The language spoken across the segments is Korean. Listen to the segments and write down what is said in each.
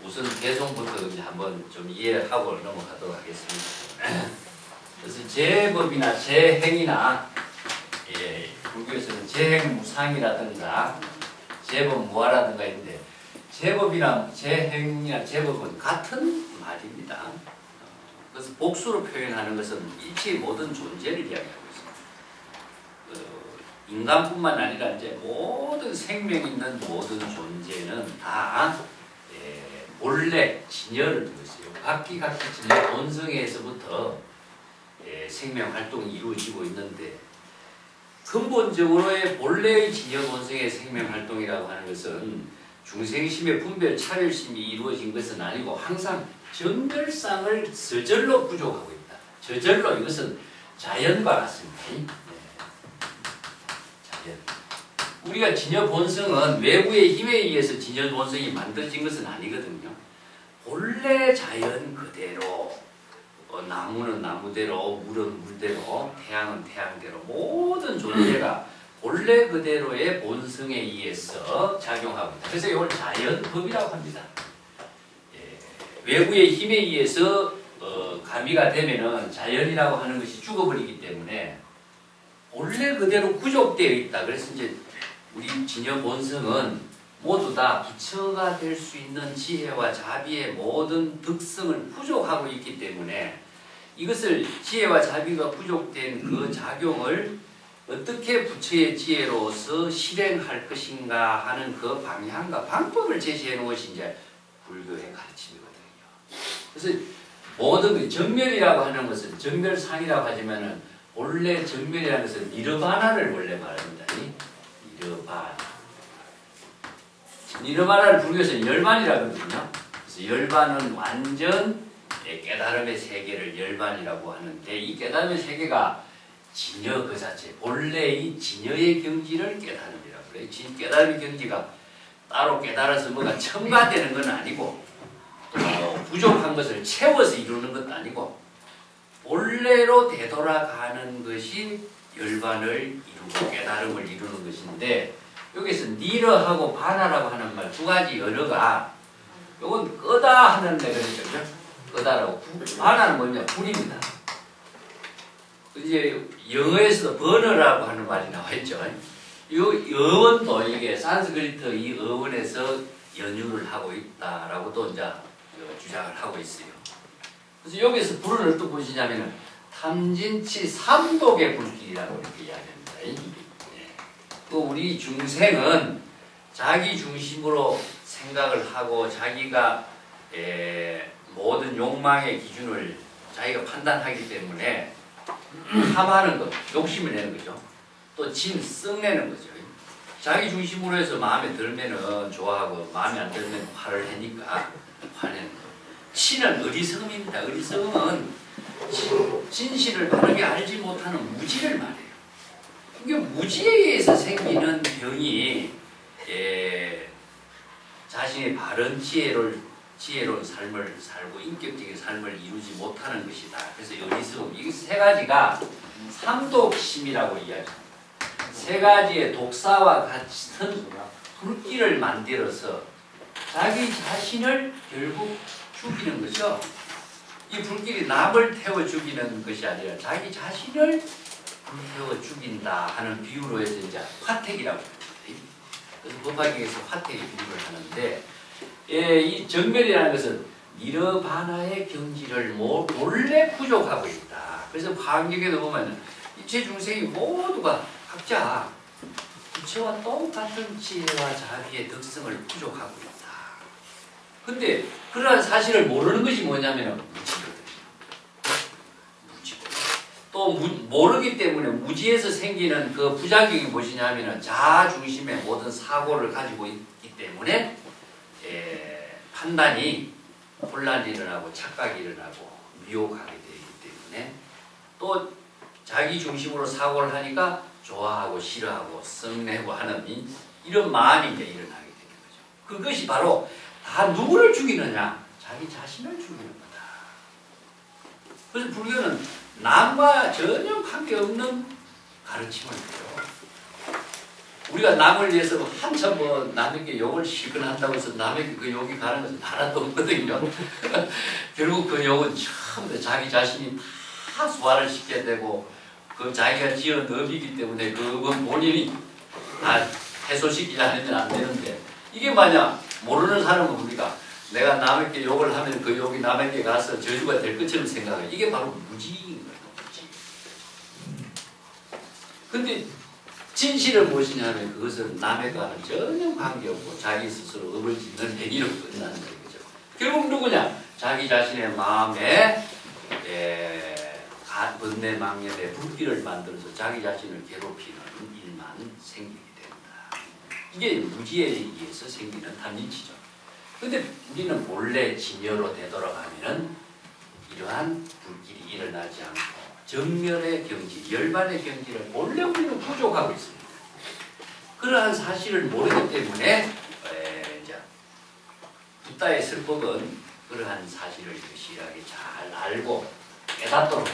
우선 개성부터 이제 한번 좀 이해하고 넘어가도록 하겠습니다. 그래서 제법이나 제행이나 불교에서는 제행무상이라든가 제법무아라든가 있는데 제법이나 제행이나 제법은 같은 말입니다. 그래서 복수로 표현하는 것은 일체의 모든 존재를 이야기하고 있습니다. 인간뿐만 아니라 이제 모든 생명 있는 모든 존재는 다 본래 진여를 두고 있어요. 각기 진여 본성에서부터 생명 활동이 이루어지고 있는데 근본적으로의 본래의 진여 본성의 생명 활동이라고 하는 것은 중생심의 분별 차별심이 이루어진 것은 아니고 항상 정별상을 저절로 부족하고 있다. 저절로 이것은 자연과 같습니다. 자연. 우리가 진여 본성은 외부의 힘에 의해서 진여 본성이 만들어진 것은 아니거든요. 본래 자연 그대로 나무는 나무대로 물은 물대로 태양은 태양대로 모든 존재가 본래 그대로의 본성에 의해서 작용하고 있다. 그래서 이걸 자연법이라고 합니다. 외부의 힘에 의해서 가미가 되면은 자연이라고 하는 것이 죽어버리기 때문에 본래 그대로 구족되어 있다. 그래서 이제 우리 진여 본성은 모두 다 부처가 될 수 있는 지혜와 자비의 모든 덕성을 부족하고 있기 때문에 이것을 지혜와 자비가 부족된 그 작용을 어떻게 부처의 지혜로서 실행할 것인가 하는 그 방향과 방법을 제시해 놓은 것이 이제 불교의 가르침이거든요. 그래서 모든 정멸이라고 하는 것은 정멸상이라고 하지만은 원래 정멸이라는 것은 니르바나를 원래 말합니다. 니르바나. 니르바나를 불교에서는 열반이라고 하거든요. 그래서 열반은 완전 깨달음의 세계를 열반이라고 하는데 이 깨달음의 세계가 진여 그 자체, 본래의 진여의 경지를 깨달음이라고 그래요. 깨달음의 경지가 따로 깨달아서 뭐가 첨가되는 건 아니고 부족한 것을 채워서 이루는 것도 아니고 본래로 되돌아가는 것이 열반을 이루고 깨달음을 이루는 것인데 여기서 니르하고 바나라고 하는 말 두 가지 언어가 요건 끄다 하는 데 그러죠. 끄다라고. 바나는 뭐냐? 불입니다. 이제 영어에서도 번어라고 하는 말이 나와 있죠. 이 어원도 이게 산스크리트 이 어원에서 연유를 하고 있다라고도 이제 주장을 하고 있어요. 그래서 여기서 불을 어떻게 보시냐면은 탐진치 삼독의 불길이라고 이렇게 이야기합니다. 또 우리 중생은 자기 중심으로 생각을 하고 자기가 모든 욕망의 기준을 자기가 판단하기 때문에 탐하는 것, 욕심을 내는 거죠. 또 진, 썩내는 거죠. 자기 중심으로 해서 마음에 들면은 좋아하고 마음에 안 들면 화를 내니까 화내는 거. 치는 어리석음입니다. 어리석음은 진실을 바르게 알지 못하는 무지를 말해요. 이게 무지에 의해서 생기는 병이 자신의 바른 지혜로운 삶을 살고 인격적인 삶을 이루지 못하는 것이다. 그래서 어리석음, 이 세 가지가 삼독심이라고 이야기합니다. 세 가지의 독사와 같은 불길을 만들어서 자기 자신을 결국 죽이는 거죠. 이 불길이 남을 태워 죽이는 것이 아니라 자기 자신을 불태워 죽인다 하는 비유로 해서 이제 화택이라고 합니다. 그래서 법화경에서 화택의 비유를 하는데 이 정멸이라는 것은 니르바나의 경지를 본래 부족하고 있다. 그래서 화경에도 보면 이체 중생이 모두가 각자 부처와 똑같은 지혜와 자비의 덕성을 부족하고 있다. 근데 그러한 사실을 모르는 것이 뭐냐면 무지거든요. 무지고. 또 모르기 때문에 무지에서 생기는 그 부작용이 무엇이냐면 자아 중심의 모든 사고를 가지고 있기 때문에 판단이 혼란이 일어나고 착각이 일어나고 미혹하게 되기 때문에 또 자기 중심으로 사고를 하니까 좋아하고 싫어하고 썩내고 하는 이런 마음이 이제 일어나게 되는 거죠. 그것이 바로 다 누구를 죽이느냐? 자기 자신을 죽이는 거다. 그래서 불교는 남과 전혀 관계없는 가르침을 해요. 우리가 남을 위해서 한참 뭐 남에게 욕을 실컷 한다고 해서 남에게 그 욕이 가는 것은 하나도 없거든요. 결국 그 욕은 처음부터 자기 자신이 다 소화를 시켜야 되고 그 자기가 지은 업이기 때문에 그건 본인이 다 해소시키지 않으면 안 되는데 이게 만약 모르는 사람은 우리가 내가 남에게 욕을 하면 그 욕이 남에게 가서 저주가 될 것처럼 생각해요. 이게 바로 무지인 거예요. 무지. 근데 진실은 무엇이냐면 그것은 남에게는 전혀 관계없고 자기 스스로 업을 짓는 행위로 끝나는 거죠. 결국 누구냐? 자기 자신의 마음에 번뇌 망념의 불길을 만들어서 자기 자신을 괴롭히는 일만 생기게 된다. 이게 무지에 의해서 생기는 탐진치죠. 근데 우리는 본래 진여로 되돌아가면은 이러한 불길이 일어나지 않고 정멸의 경지, 열반의 경지를 본래 우리는 부족하고 있습니다. 그러한 사실을 모르기 때문에 이제 붓다의 설법은 그러한 사실을 유실하게 잘 알고 깨닫도록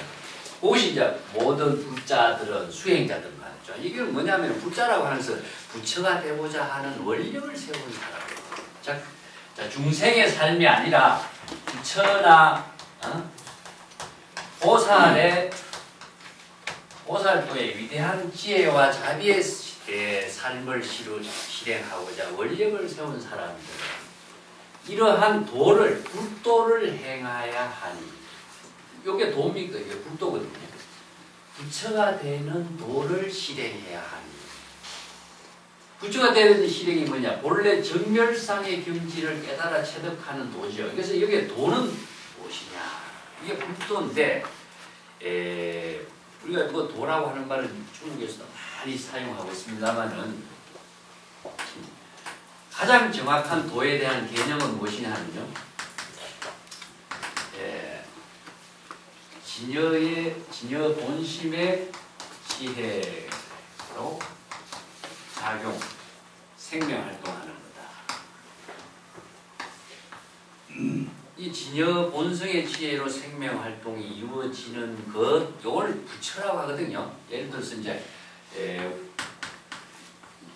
그것이 이제 모든 불자들은 수행자들 말이죠. 이게 뭐냐면 불자라고 하는 것은 부처가 되고자 하는 원력을 세운 사람이에요. 자, 중생의 삶이 아니라 부처나 보살도의 위대한 지혜와 자비의 삶을 실행하고자 원력을 세운 사람들은 이러한 도를 불도를 행하야 하니 이게 도입니까? 이게 불도거든요. 부처가 되는 도를 실행해야 하니 부처가 되는 실행이 뭐냐? 본래 정멸상의 경지를 깨달아 체득하는 도죠. 그래서 여기에 도는 무엇이냐? 이게 불도인데 우리가 뭐 도라고 하는 말을 중국에서 많이 사용하고 있습니다만은 가장 정확한 도에 대한 개념은 무엇이냐 하면요. 진여 본심의 지혜로 작용, 생명활동하는 거다. 이 진여 본성의 지혜로 생명활동이 이루어지는 것, 이걸 부처라고 하거든요. 예를 들어서 이제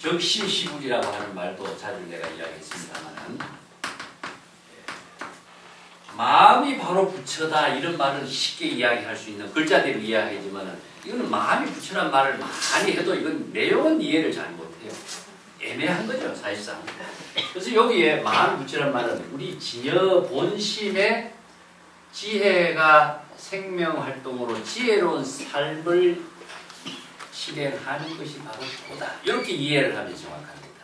적심시불이라고 하는 말도 자주 내가 이야기했습니다만은 마음이 바로 부처다 이런 말은 쉽게 이야기할 수 있는 글자대로 이야기하지만 이거는 마음이 부처란 말을 많이 해도 이건 내용은 이해를 잘 못해요. 애매한 거죠 사실상. 그래서 여기에 마음이 부처란 말은 우리 진여 본심의 지혜가 생명활동으로 지혜로운 삶을 실행하는 것이 바로 도다. 이렇게 이해를 하면 정확합니다.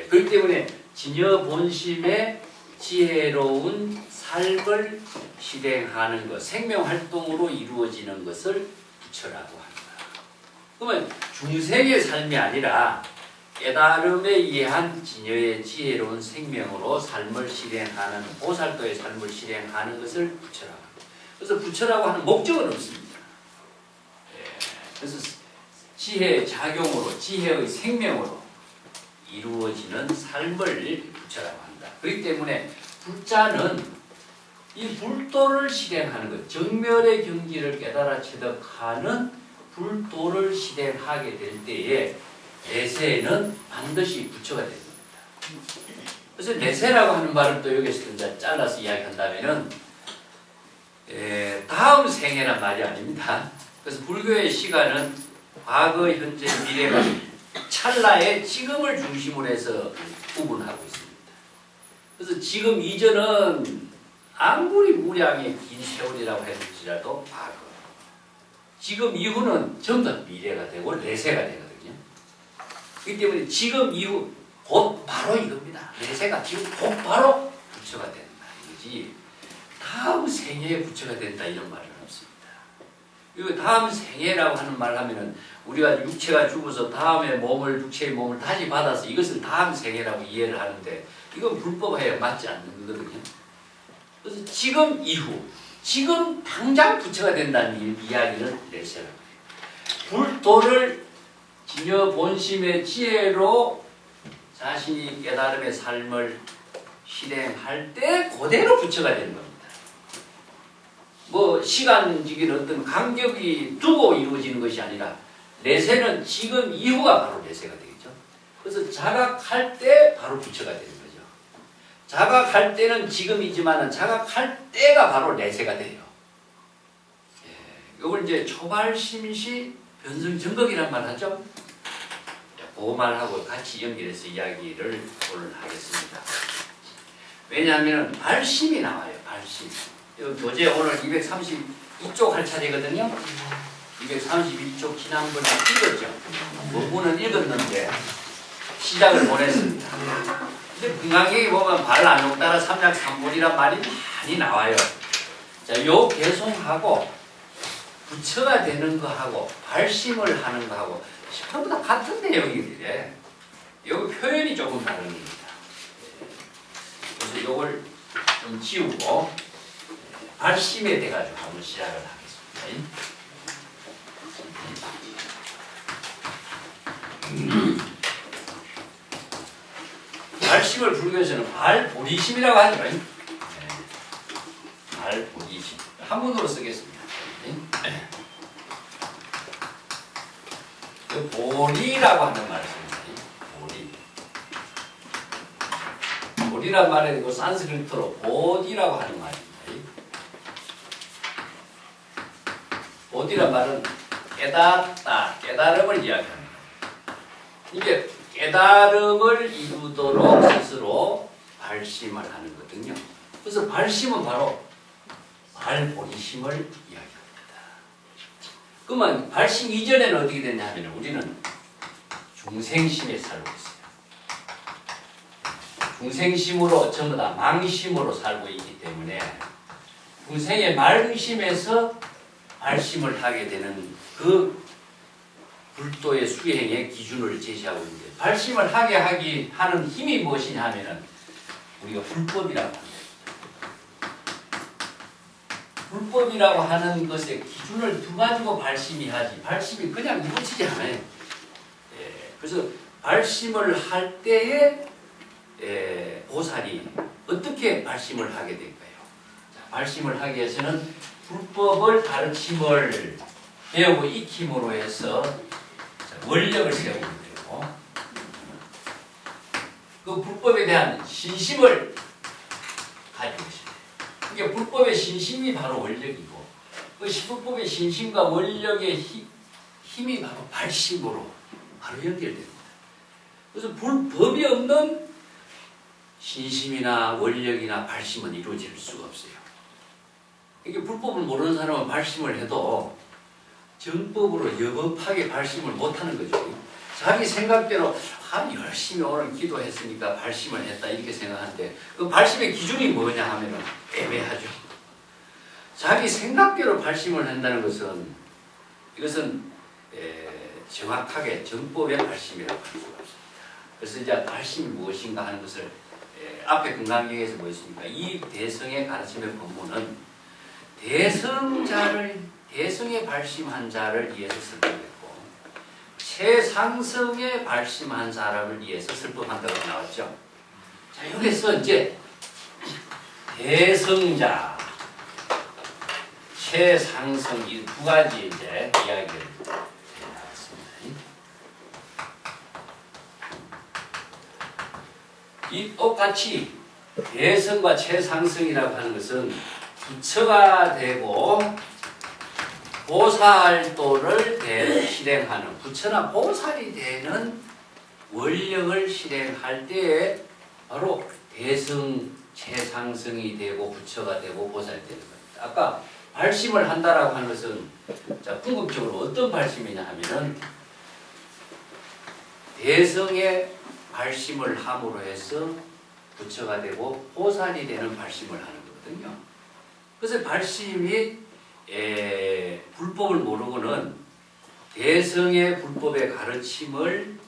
그렇기 때문에 진여 본심의 지혜로운 삶을 실행하는 것, 생명활동으로 이루어지는 것을 부처라고 합니다. 그러면 중생의 삶이 아니라 깨달음에 의한 진여의 지혜로운 생명으로 삶을 실행하는 보살도의 삶을 실행하는 것을 부처라고 합니다. 그래서 부처라고 하는 목적은 없습니다. 그래서 지혜의 작용으로, 지혜의 생명으로 이루어지는 삶을 부처라고 합니다. 그렇기 때문에 불자는 이 불도를 실행하는 것, 정멸의 경지를 깨달아 체득하는 불도를 실행하게 될 때에 내세는 반드시 부처가 됩니다. 그래서 내세라고 하는 말을 또 여기서 이제 잘라서 이야기한다면은 다음 생애란 말이 아닙니다. 그래서 불교의 시간은 과거, 현재, 미래가 찰나의 지금을 중심으로 해서 구분하고 있습니다. 그래서 지금 이전은 아무리 무량의 긴 세월이라고 할지라도 과거, 지금 이후는 전부 다 미래가 되고 내세가 되거든요. 그렇기 때문에 지금 이후 곧 바로 이겁니다. 내세가 지금 곧 바로 부처가 된다 이거지 다음 생애에 부처가 된다 이런 말은 없습니다. 그리고 다음 생애라고 하는 말 하면은 우리가 육체가 죽어서 다음에 육체의 몸을 다시 받아서 이것을 다음 생애라고 이해를 하는데 이건 불법에 맞지 않는 거거든요. 그래서 지금 이후, 지금 당장 부처가 된다는 이야기를 내세라고 해요. 불도를 진여 본심의 지혜로 자신이 깨달음의 삶을 실행할 때 그대로 부처가 되는 겁니다. 뭐 시간적인 어떤 간격이 두고 이루어지는 것이 아니라 내세는 지금 이후가 바로 내세가 되겠죠. 그래서 자각할 때 바로 부처가 되는 거죠. 자각할 때는 지금이지만 자각할 때가 바로 내세가 돼요. 이걸 이제 초발심시 변성정극이란 말 하죠. 그 말하고 같이 연결해서 이야기를 오늘 하겠습니다. 왜냐하면 발심이 나와요. 발심. 교재 오늘 232쪽 할 차례거든요. 232쪽 지난번에 읽었죠. 원문은 읽었는데 시작을 보냈습니다. 근데 금강경에 보면 발 안욕따라 삼약삼본이란 말이 많이 나와요. 자, 요 개송하고 부처가 되는 거하고 발심을 하는 거하고 전부 다 같은 내용이래. 여기 표현이 조금 다른 겁니다. 그래서 이걸 좀 지우고 발심에 대가지고 한번 시작을 하겠습니다. 발심을 불교에서는 발보리심이라고 하죠. 네. 발보리심. 한문으로 쓰겠습니다. 그 보리라고 하는 말씀입니다. 보리. 보리란 말은 그 산스크리트로 보디라고 하는 말입니다. 보디란 말은 깨닫다, 깨달음을 이야기합니다. 이게 깨달음을 이루도록 스스로 발심을 하는 거거든요. 그래서 발심은 바로 발보리심을 이야기합니다. 그러면 발심 이전에는 어떻게 됐냐면 우리는 중생심에 살고 있어요. 중생심으로 전부 다 망심으로 살고 있기 때문에 중생의 맑으심에서 발심을 하게 되는 그 불도의 수행의 기준을 제시하고 있는데 발심을 하게 하는 힘이 무엇이냐 하면은 우리가 불법이라고 합니다. 불법이라고 하는 것의 기준을 두가지고 발심이 하지 발심이 그냥 이루어지지 않아요. 그래서 발심을 할 때에 보살이 어떻게 발심을 하게 될까요? 자, 발심을 하기 위해서는 불법을 가르침을 배우고 익힘으로 해서 원력을 세우게 되고 그 불법에 대한 신심을 가지고 있습니다. 그게 불법의 신심이 바로 원력이고 그 불법의 신심과 원력의 힘이 바로 발심으로 바로 연결됩니다. 그래서 불법이 없는 신심이나 원력이나 발심은 이루어질 수가 없어요. 이게 불법을 모르는 사람은 발심을 해도 정법으로 여법하게 발심을 못하는 거죠. 자기 생각대로 열심히 오늘 기도했으니까 발심을 했다 이렇게 생각하는데 그 발심의 기준이 뭐냐 하면 애매하죠. 자기 생각대로 발심을 한다는 것은 이것은 정확하게 정법의 발심이라고 할 수가 없습니다. 그래서 이제 발심이 무엇인가 하는 것을 앞에 금강경에서 뭐 있습니까? 이 대성의 가르침의 본문은 대성에 발심한 자를 위해서 설법했고 최상성에 발심한 사람을 위해서 설법한다고 나왔죠. 자, 여기서 이제 대성자, 최상성 이 두 가지 이제 이야기를 나왔습니다. 이 똑같이 대성과 최상성이라고 하는 것은 부처가 되고 보살도를 실행하는 부처나 보살이 되는 원력을 실행할 때에 바로 대성, 최상성이 되고 부처가 되고 보살이 되는 겁니다. 아까 발심을 한다라고 하는 것은 자, 궁극적으로 어떤 발심이냐 하면은 대성의 발심을 함으로 해서 부처가 되고 보살이 되는 발심을 하는 거거든요. 그래서 발심이 불법을 모르고는 대성의 불법의 가르침을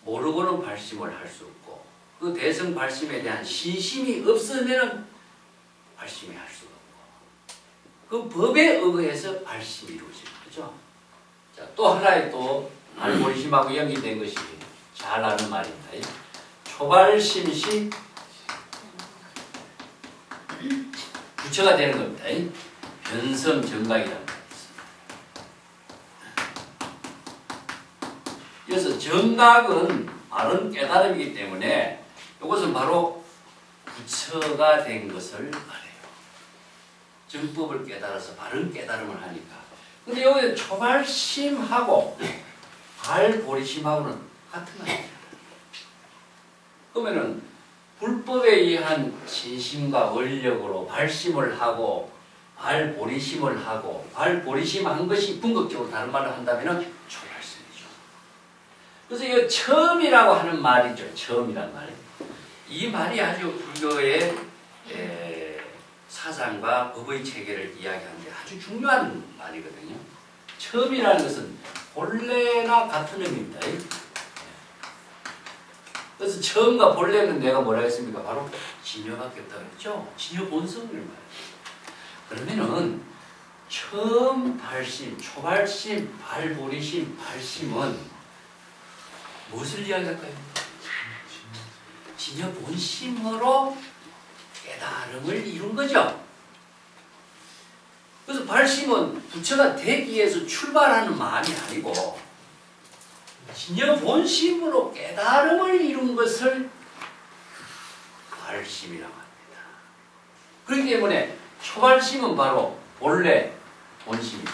모르고는 발심을 할 수 없고 그 대성 발심에 대한 신심이 없으면 발심이 할 수가 없고 그 법에 의해서 발심이 이루어지는 거죠. 자, 또 하나의 또 발보리심하고 연결된 것이 잘 아는 말입니다. 초발심시 부처가 되는 겁니다. 변성정각이라는 말이 있습니다. 그래서 정각은 바른 깨달음이기 때문에 이것은 바로 부처가 된 것을 말해요. 정법을 깨달아서 바른 깨달음을 하니까. 근데 여기 초발심하고 발보리심하고는 같은 말이에요. 그러면은 불법에 의한 진심과 원력으로 발심을 하고 발보리심을 하고 발보리심한 것이 궁극적으로 다른 말로 한다면은 초발심이죠. 그래서 이거 처음이라고 하는 말이죠. 처음이란 말. 이 말이 아주 불교의 사상과 법의 체계를 이야기하는 데 아주 중요한 말이거든요. 처음이라는 것은 본래나 같은 의미입니다. 그래서 처음과 본래는 내가 뭐라 했습니까? 바로 진여밖에 없다고 했죠. 진여 본성을 말해요. 그러면은 처음 발심, 초발심, 발보리심, 발심은 무엇을 이야기할까요? 진여 본심으로 깨달음을 이룬 거죠. 그래서 발심은 부처가 되기 위해서 출발하는 마음이 아니고 진여 본심으로 깨달음을 이룬 것을 발심이라고 합니다. 그렇기 때문에 초발심은 바로 본래 본심입니다.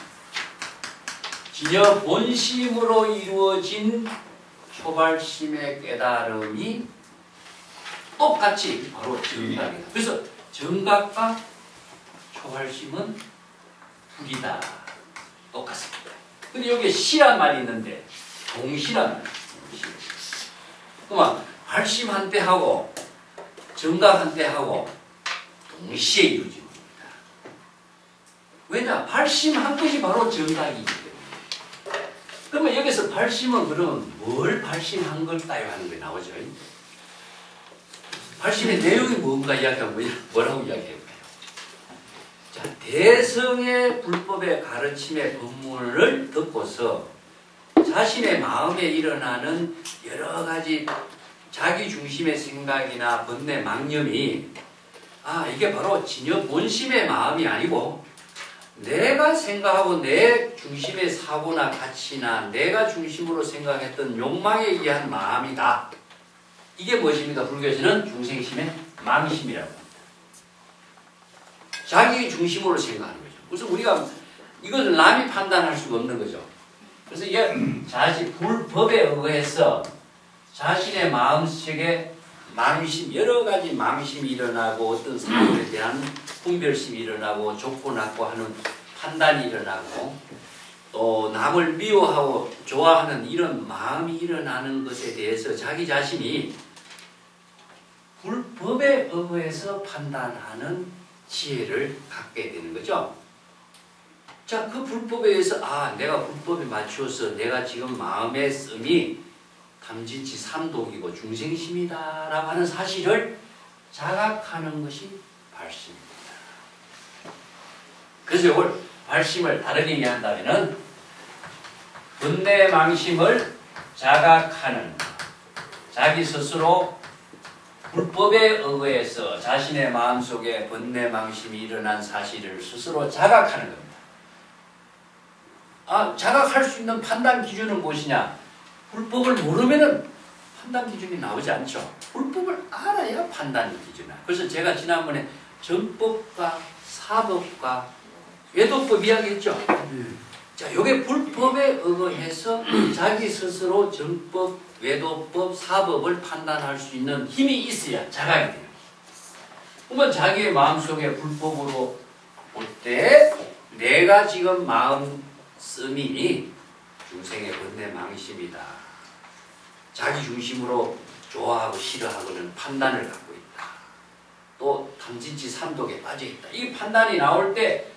진여 본심으로 이루어진 초발심의 깨달음이 똑같이 바로 정각이다. 그래서 정각과 초발심은 둘이다. 똑같습니다. 근데 여기에 시란 말이 있는데 동시란 말이에요. 그러면 발심 한때 하고 정각 한때 하고 동시에 이루어집니다. 왜냐? 발심한 것이 바로 정각이기 때문에. 그러면 여기서 발심은 그러면 뭘 발심한 걸까요? 하는 게 나오죠. 발심의 내용이 뭔가 이야기하면 뭐라고 이야기할까요? 자, 대성의 불법의 가르침의 법문을 듣고서 자신의 마음에 일어나는 여러 가지 자기 중심의 생각이나 번뇌 망념이 이게 바로 진여 본심의 마음이 아니고 내가 생각하고 내 중심의 사고나 가치나 내가 중심으로 생각했던 욕망에 의한 마음이다. 이게 무엇입니까? 불교에서는 중생심의 망심이라고 합니다. 자기 중심으로 생각하는 거죠. 그래서 우리가 이것을 남이 판단할 수가 없는 거죠. 그래서 이게 자신 불법에 의해서 자신의 마음속에 망심, 여러 가지 망심이 일어나고 어떤 사물에 대한 분별심이 일어나고 좋고 나쁘고 하는 판단이 일어나고 또 남을 미워하고 좋아하는 이런 마음이 일어나는 것에 대해서 자기 자신이 불법에 의해서 판단하는 지혜를 갖게 되는 거죠. 자, 그 불법에 의해서 내가 불법에 맞추어서 내가 지금 마음의 씀이 탐진치 삼독이고 중생심이다 라고 하는 사실을 자각하는 것이 발심입니다. 그래서 이걸 발심을 다르게 이해한다면 번뇌 망심을 자각하는 자기 스스로 불법에 의해서 자신의 마음속에 번뇌 망심이 일어난 사실을 스스로 자각하는 겁니다. 자각할 수 있는 판단 기준은 무엇이냐? 불법을 모르면은 판단 기준이 나오지 않죠. 불법을 알아야 판단 기준이야. 그래서 제가 지난번에 정법과 사법과 외도법 이야기했죠. 자, 이게 불법에 의해서 자기 스스로 정법, 외도법, 사법을 판단할 수 있는 힘이 있어야 자각이 돼요. 그러면 자기의 마음속에 불법으로 올 때 내가 지금 마음 씀이 중생의 번뇌 망심이다. 자기 중심으로 좋아하고 싫어하고는 판단을 갖고 있다. 또 탐진치 삼독에 빠져있다. 이 판단이 나올 때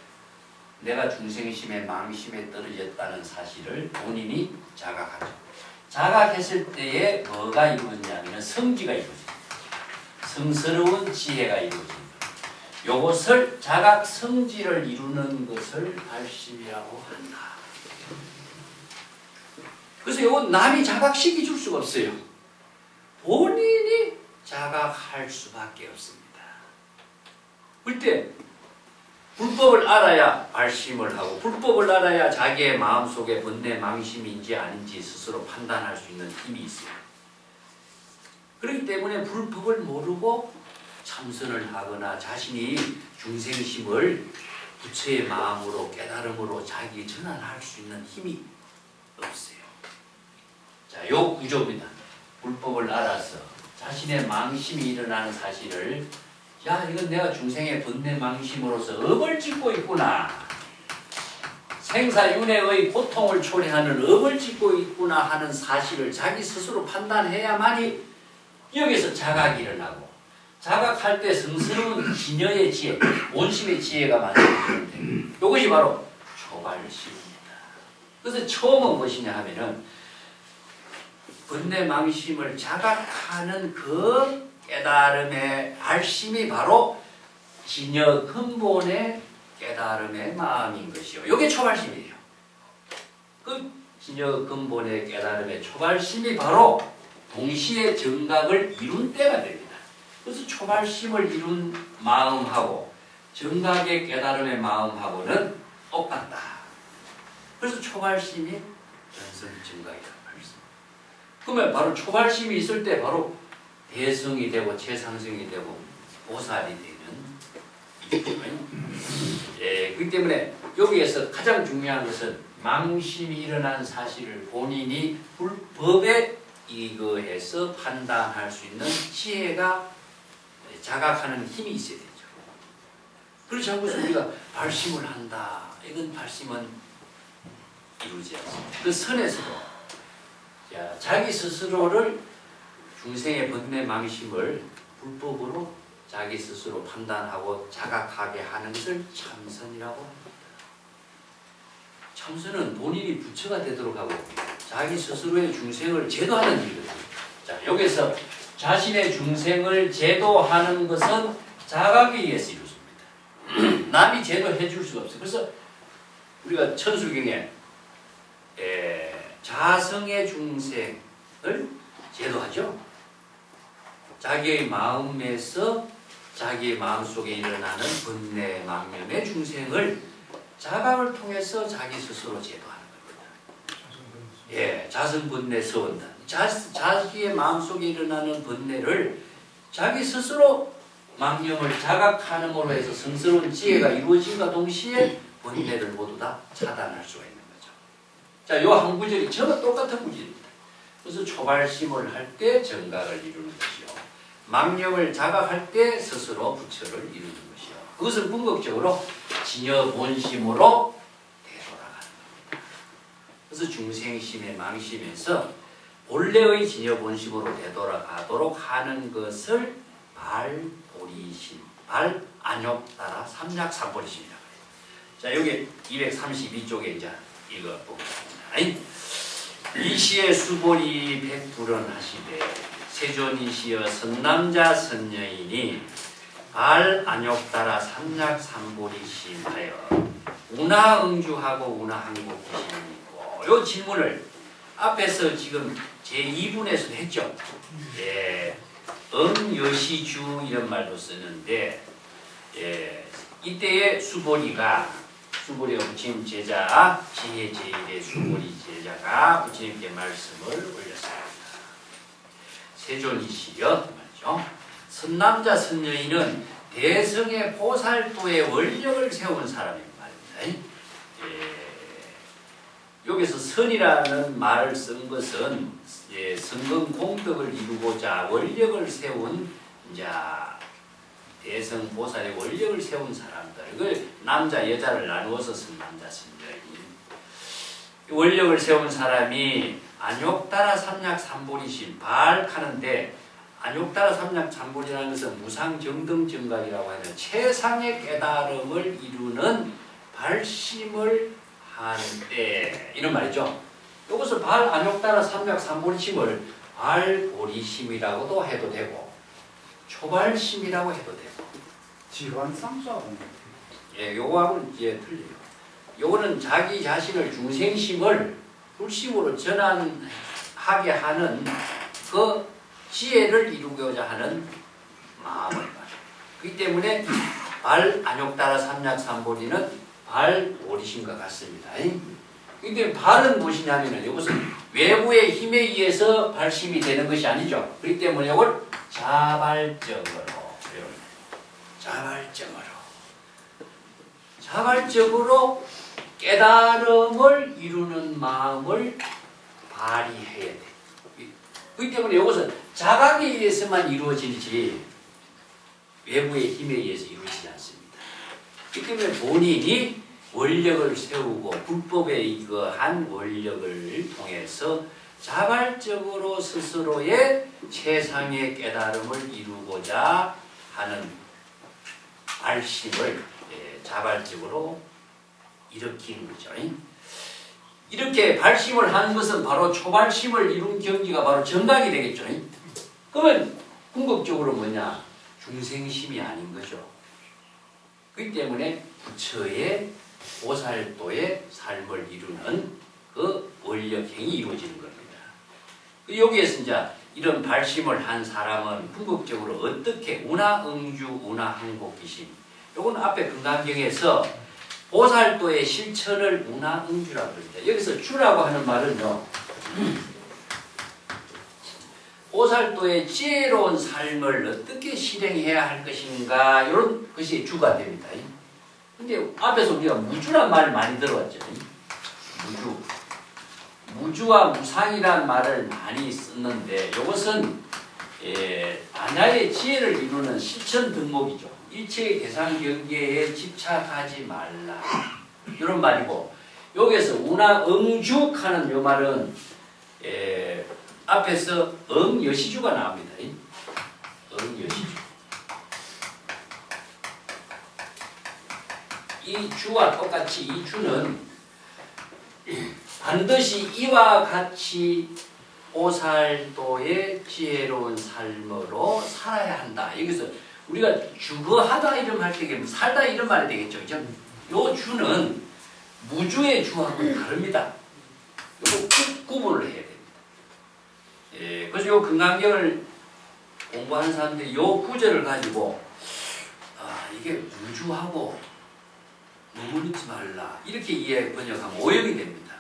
내가 중생심의 망심에 떨어졌다는 사실을 본인이 자각하죠. 자각했을 때에 뭐가 이루어지냐면 성지가 이루어집니다. 성스러운 지혜가 이루어집니다. 요것을 자각 성지를 이루는 것을 발심이라고 한다. 그래서 이건 남이 자각시켜 줄 수가 없어요. 본인이 자각할 수밖에 없습니다. 그럴 때 불법을 알아야 발심을 하고 불법을 알아야 자기의 마음속에 번뇌 망심인지 아닌지 스스로 판단할 수 있는 힘이 있어요. 그렇기 때문에 불법을 모르고 참선을 하거나 자신이 중생심을 부처의 마음으로 깨달음으로 자기 전환할 수 있는 힘이 없어요. 자, 요 구조입니다. 불법을 알아서 자신의 망심이 일어나는 사실을 야, 이건 내가 중생의 번뇌 망심으로서 업을 짓고 있구나. 생사윤회의 고통을 초래하는 업을 짓고 있구나 하는 사실을 자기 스스로 판단해야만이 여기서 자각이 일어나고 자각할 때 성스러운 진여의 지혜, 본심의 지혜가 만들어지는데 이것이 바로 초발심입니다. 그래서 처음은 무엇이냐 하면은 번뇌 망심을 자각하는 그 깨달음의 발심이 바로 진여 근본의 깨달음의 마음인 것이요. 이게 초발심이에요. 그 진여 근본의 깨달음의 초발심이 바로 동시에 정각을 이룬 때가 됩니다. 그래서 초발심을 이룬 마음하고 정각의 깨달음의 마음하고는 똑같다. 그래서 초발심이 전선정각이라고 말씀. 그러면 바로 초발심이 있을 때 바로 대성이 되고 최상승이 되고 보살이 되는. 예, 그렇기 때문에 여기에서 가장 중요한 것은 망심이 일어난 사실을 본인이 불법에 이거해서 판단할 수 있는 지혜가 자각하는 힘이 있어야 되죠. 그렇지 않고서 우리가 발심을 한다. 이건 발심은 이루지 않습니다. 그 선에서도 자기 스스로를 중생의 번뇌 망심을 불법으로 자기 스스로 판단하고 자각하게 하는 것을 참선이라고 합니다. 참선은 본인이 부처가 되도록 하고 자기 스스로의 중생을 제도하는 일이거든요. 자, 여기서 자신의 중생을 제도하는 것은 자각에 의해서 이루어집니다. 남이 제도해 줄 수가 없어요. 그래서 우리가 천수경에 자성의 중생을 제도하죠. 자기의 마음에서 자기의 마음속에 일어나는 번뇌 망념의 중생을 자각을 통해서 자기 스스로 제도하는 겁니다. 예, 자성번뇌 서원단. 자기의 마음속에 일어나는 번뇌를 자기 스스로 망념을 자각하는으로 해서 성스러운 지혜가 이루어짐과 동시에 번뇌를 모두 다 차단할 수가 있는 거죠. 자, 요 한 구절이 전부 똑같은 구절입니다. 그래서 초발심을 할 때 정각을 이루는 것이요. 망념을 자각할 때 스스로 부처를 이루는 것이요. 그것을 궁극적으로 진여 본심으로 되돌아가는 겁니다. 그래서 중생심의 망심에서 본래의 진여 본심으로 되돌아가도록 하는 것을 발보리심, 발안욕 따라 삼략삼보리심이라고 해요. 자, 여기 232쪽에 이제 이거 보겠습니다. 이시의 수보리 백불은 하시되 세존이시여 선남자 선여인이 발안욕 따라 삼략삼보리심하여 운하응주하고 운하항복기심이 있고, 이 질문을 앞에서 지금 제2분에서 했죠. 예, 응여시주 이런 말도 쓰는데, 예, 이때의 수보리가 부처님 제자 지혜 제일의 수보리 제자가 부처님께 말씀을 올렸습니다. 세존이시여 말이죠. 선남자 선여인은 대성의 보살도의 원력을 세운 사람인 말입니다. 여기서 선이라는 말을 쓴 것은 성공 공덕을 이루고자 원력을 세운 대성 보살의 원력을 세운 사람들, 이걸 남자 여자를 나누어서 선남자 선여인. 원력을 세운 사람이 안욕 따라 삼략삼보리심 발하는데, 안욕 따라 삼략삼보리라는 것은 무상정등정각이라고 하는 최상의 깨달음을 이루는 발심을 하는데 이런 말이죠. 이것을 발안욕 따라 삼략삼보리심을 발보리심이라고도 해도 되고 초발심이라고 해도 되고. 지환상수하고는 예, 요거하고는 이제 틀려요. 요거는 자기 자신을 중생심을 불심으로 전환하게 하는 그 지혜를 이루고자 하는 마음을 말이에요. 그렇기 때문에 발 안욕따라 삼약삼보리는 발 오리심과 같습니다. 근데 발은 무엇이냐면은 이것은 외부의 힘에 의해서 발심이 되는 것이 아니죠. 그렇기 때문에 이걸 자발적으로 자발적으로 깨달음을 이루는 마음을 발휘해야 돼. 그렇기 때문에 이것은 자각에 의해서만 이루어지지 외부의 힘에 의해서 이루어지지 않습니다. 그렇기 때문에 본인이 원력을 세우고 불법에 이거한 원력을 통해서 자발적으로 스스로의 최상의 깨달음을 이루고자 하는 발심을 자발적으로 일으키는 거죠. 이렇게 발심을 하는 것은 바로 초발심을 이룬 경지가 바로 정각이 되겠죠. 그러면 궁극적으로 뭐냐? 중생심이 아닌 거죠. 그렇기 때문에 부처의 보살도의 삶을 이루는 그 원력행이 이루어지는 겁니다. 여기에서 이제 이런 발심을 한 사람은 궁극적으로 어떻게 운하응주, 운하항복기심, 요건 앞에 금강경에서 보살도의 실천을 운하응주라고 합니다. 여기서 주라고 하는 말은요, 보살도의 지혜로운 삶을 어떻게 실행해야 할 것인가, 이런 것이 주가 됩니다. 근데 앞에서 우리가 무주란 말을 많이 들어왔죠. 무주와 무상이란 말을 많이 썼는데, 이것은 안야의 지혜를 이루는 실천 덕목이죠. 일체의 대상 경계에 집착하지 말라, 이런 말이고, 여기에서 운하응죽하는 이 말은 앞에서 응여시주가 나옵니다. 응여시주. 이 주와 똑같이 이 주는 반드시 이와 같이 보살도의 지혜로운 삶으로 살아야 한다. 여기서 우리가 주거하다 이런 말 되게 살다 이런 말이 되겠죠. 그죠? 요 주는 무주의 주하고는 다릅니다. 이거 구분을 해야 됩니다. 그래서 요 금강경을 공부하는 사람들이 요 구절을 가지고 이게 무주하고 머무르지 말라 이렇게 번역하면 오역이 됩니다.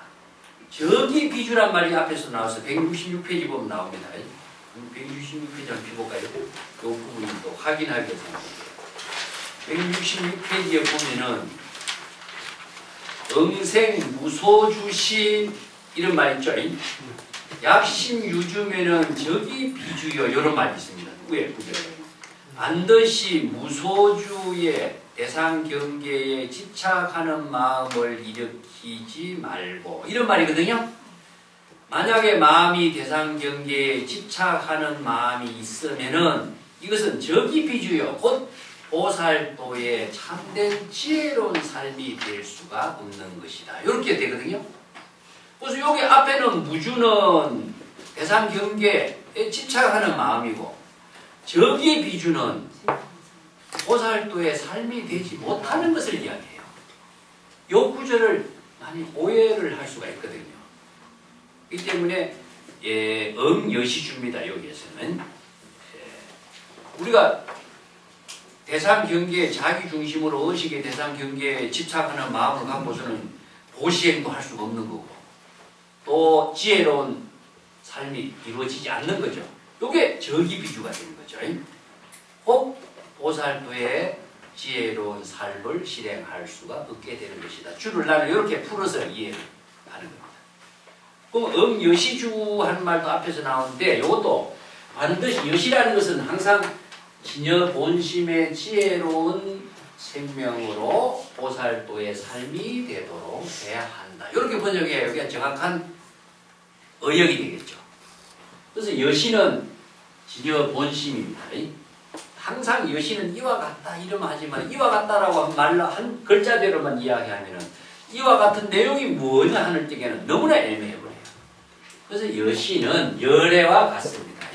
저기 비주란 말이 앞에서 나와서 166페이지 보면 나옵니다. 166페이지 한번 펴볼까요? 이 부분을 또 확인하기 위해서 166페이지에 보면은 응생무소주시 이런 말 있죠? 약심유주면은 저기 비주요 이런 말이 있습니다. 위에 반드시 무소주의 대상 경계에 집착하는 마음을 일으키지 말고 이런 말이거든요. 만약에 마음이 대상 경계에 집착하는 마음이 있으면은 이것은 저기 비주요 곧 보살도의 참된 지혜로운 삶이 될 수가 없는 것이다. 이렇게 되거든요. 그래서 여기 앞에는 무주는 대상 경계에 집착하는 마음이고 저기 비주는 보살도의 삶이 되지 못하는 것을 이야기해요. 이 구절을 많이 오해를 할 수가 있거든요. 이 때문에 응여시주입니다. 여기에서는 우리가 대상 경계에 자기 중심으로 의식의 대상 경계에 집착하는 마음을 갖고서는 보시행도 할 수가 없는 거고 또 지혜로운 삶이 이루어지지 않는 거죠. 이게 저기 비주가 되는 거죠. 꼭 보살도의 지혜로운 삶을 실행할 수가 없게 되는 것이다. 주를 나는 이렇게 풀어서 이해를 하는 겁니다. 그럼 응여시주 하는 말도 앞에서 나오는데 이것도 반드시 여시라는 것은 항상 진여 본심의 지혜로운 생명으로 보살도의 삶이 되도록 해야 한다. 이렇게 번역해야 여기가 정확한 의역이 되겠죠. 그래서 여시는 진여 본심입니다. 항상 여시는 이와 같다 이러면 하지만 이와 같다라고 한 글자대로만 이야기하면은 이와 같은 내용이 뭐냐 하는 때에는 너무나 애매해버려요. 그래서 여시는 열애와 같습니다.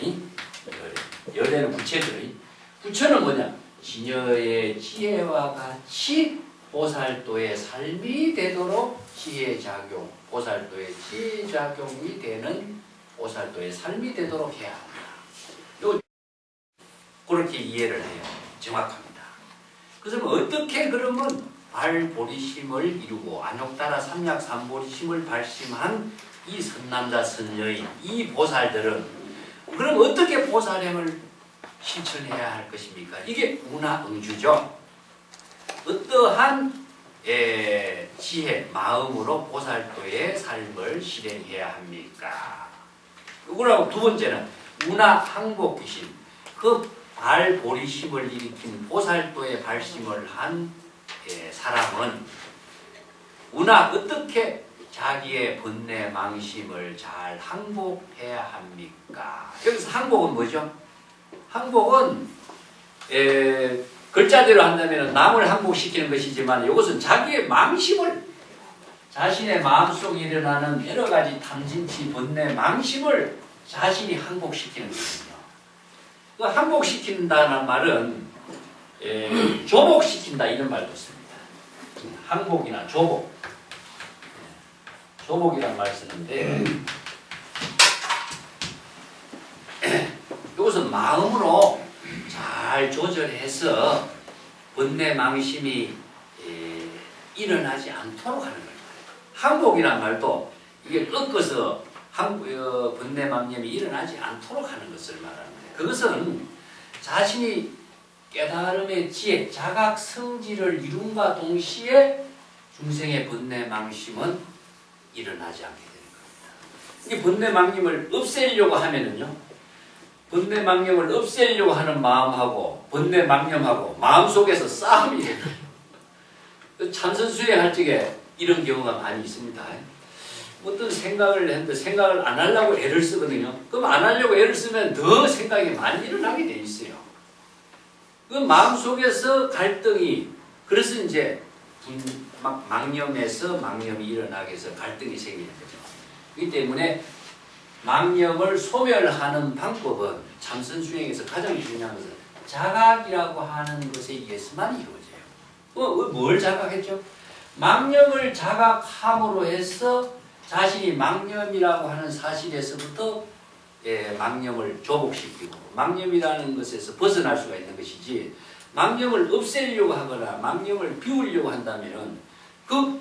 열애는 부채죠. 부처는 뭐냐? 진여의 지혜와 같이 보살도의 삶이 되도록 지혜작용, 보살도의 지혜작용이 되는 보살도의 삶이 되도록 해야 합니다. 그렇게 이해를 해요. 정확합니다. 그래서 어떻게 그러면 발보리심을 이루고 안욕따라 삼약삼보리심을 발심한 이 선남자 선여인 이 보살들은 그럼 어떻게 보살행을 실천해야 할 것입니까? 이게 운하응주죠. 어떠한 지혜, 마음으로 보살도의 삶을 실행해야 합니까? 그러고 두 번째는 운하항복귀심. 그 발보리심을 일으킨 보살도의 발심을 한 사람은 운하 어떻게 자기의 번뇌 망심을 잘 항복해야 합니까? 여기서 항복은 뭐죠? 항복은 글자대로 한다면 남을 항복시키는 것이지만 이것은 자기의 망심을 자신의 마음속에 일어나는 여러 가지 탐진치, 번뇌, 망심을 자신이 항복시키는 것입니다. 그 항복시킨다는 말은 조복시킨다 이런 말도 씁니다. 항복이나 조복. 조복이란 말 쓰는데 이것은 마음으로 잘 조절해서 번뇌 망심이 일어나지 않도록 하는 거예요. 항복이란 말도 이게 꺾어서 번뇌 망념이 일어나지 않도록 하는 것을 말하는 거예요. 그것은 자신이 깨달음의 지혜, 자각 성지를 이룬과 동시에 중생의 번뇌 망심은 일어나지 않게 되는 겁니다. 이 번뇌 망념을 없애려고 하면은요, 번뇌 망념을 없애려고 하는 마음하고 번뇌 망념하고 마음속에서 싸움이 돼요. 참선수행 할 적에 이런 경우가 많이 있습니다. 어떤 생각을 했는데 생각을 안 하려고 애를 쓰거든요. 그럼 안 하려고 애를 쓰면 더 생각이 많이 일어나게 돼 있어요. 그 마음속에서 갈등이, 그래서 이제 망념에서 망념이 일어나게 해서 갈등이 생기는 거죠. 그렇기 때문에 망념을 소멸하는 방법은 참선 수행에서 가장 중요한 것은 자각이라고 하는 것에 의해서만 이루어져요. 뭘 자각했죠? 망념을 자각함으로 해서 자신이 망념이라고 하는 사실에서부터 망념을 조복시키고 망념이라는 것에서 벗어날 수가 있는 것이지, 망념을 없애려고 하거나 망념을 비우려고 한다면 그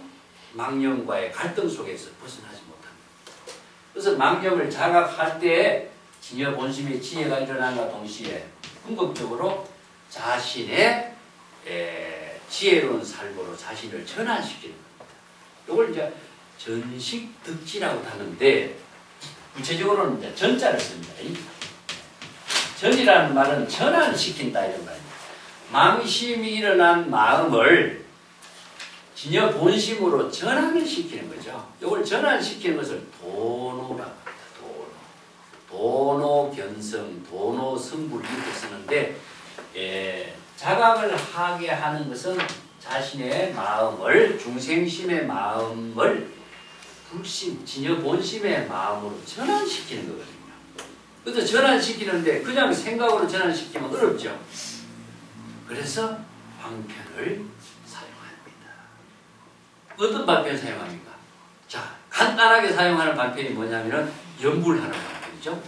망념과의 갈등 속에서 벗어나지 못합니다. 그래서 망념을 자각할 때 진여 본심의 지혜가 일어남과 동시에 궁극적으로 자신의 지혜로운 삶으로 자신을 전환시키는 겁니다. 이걸 이제 전식득지라고 하는데 구체적으로는 이제 전자를 씁니다. 전이라는 말은 전환시킨다 이런 말입니다. 망심이 일어난 마음을 진여 본심으로 전환을 시키는 거죠. 이걸 전환시키는 것을 도노라고 합니다. 도노 견성, 도노 성불 이렇게 쓰는데 자각을 하게 하는 것은 자신의 마음을, 중생심의 마음을 불심, 진여 본심의 마음으로 전환시키는 거거든요. 그래서 전환시키는데 그냥 생각으로 전환시키면 어렵죠. 그래서 방편을 사용합니다. 어떤 방편을 사용합니까? 자, 간단하게 사용하는 방편이 뭐냐면은 염불하는 방편이죠.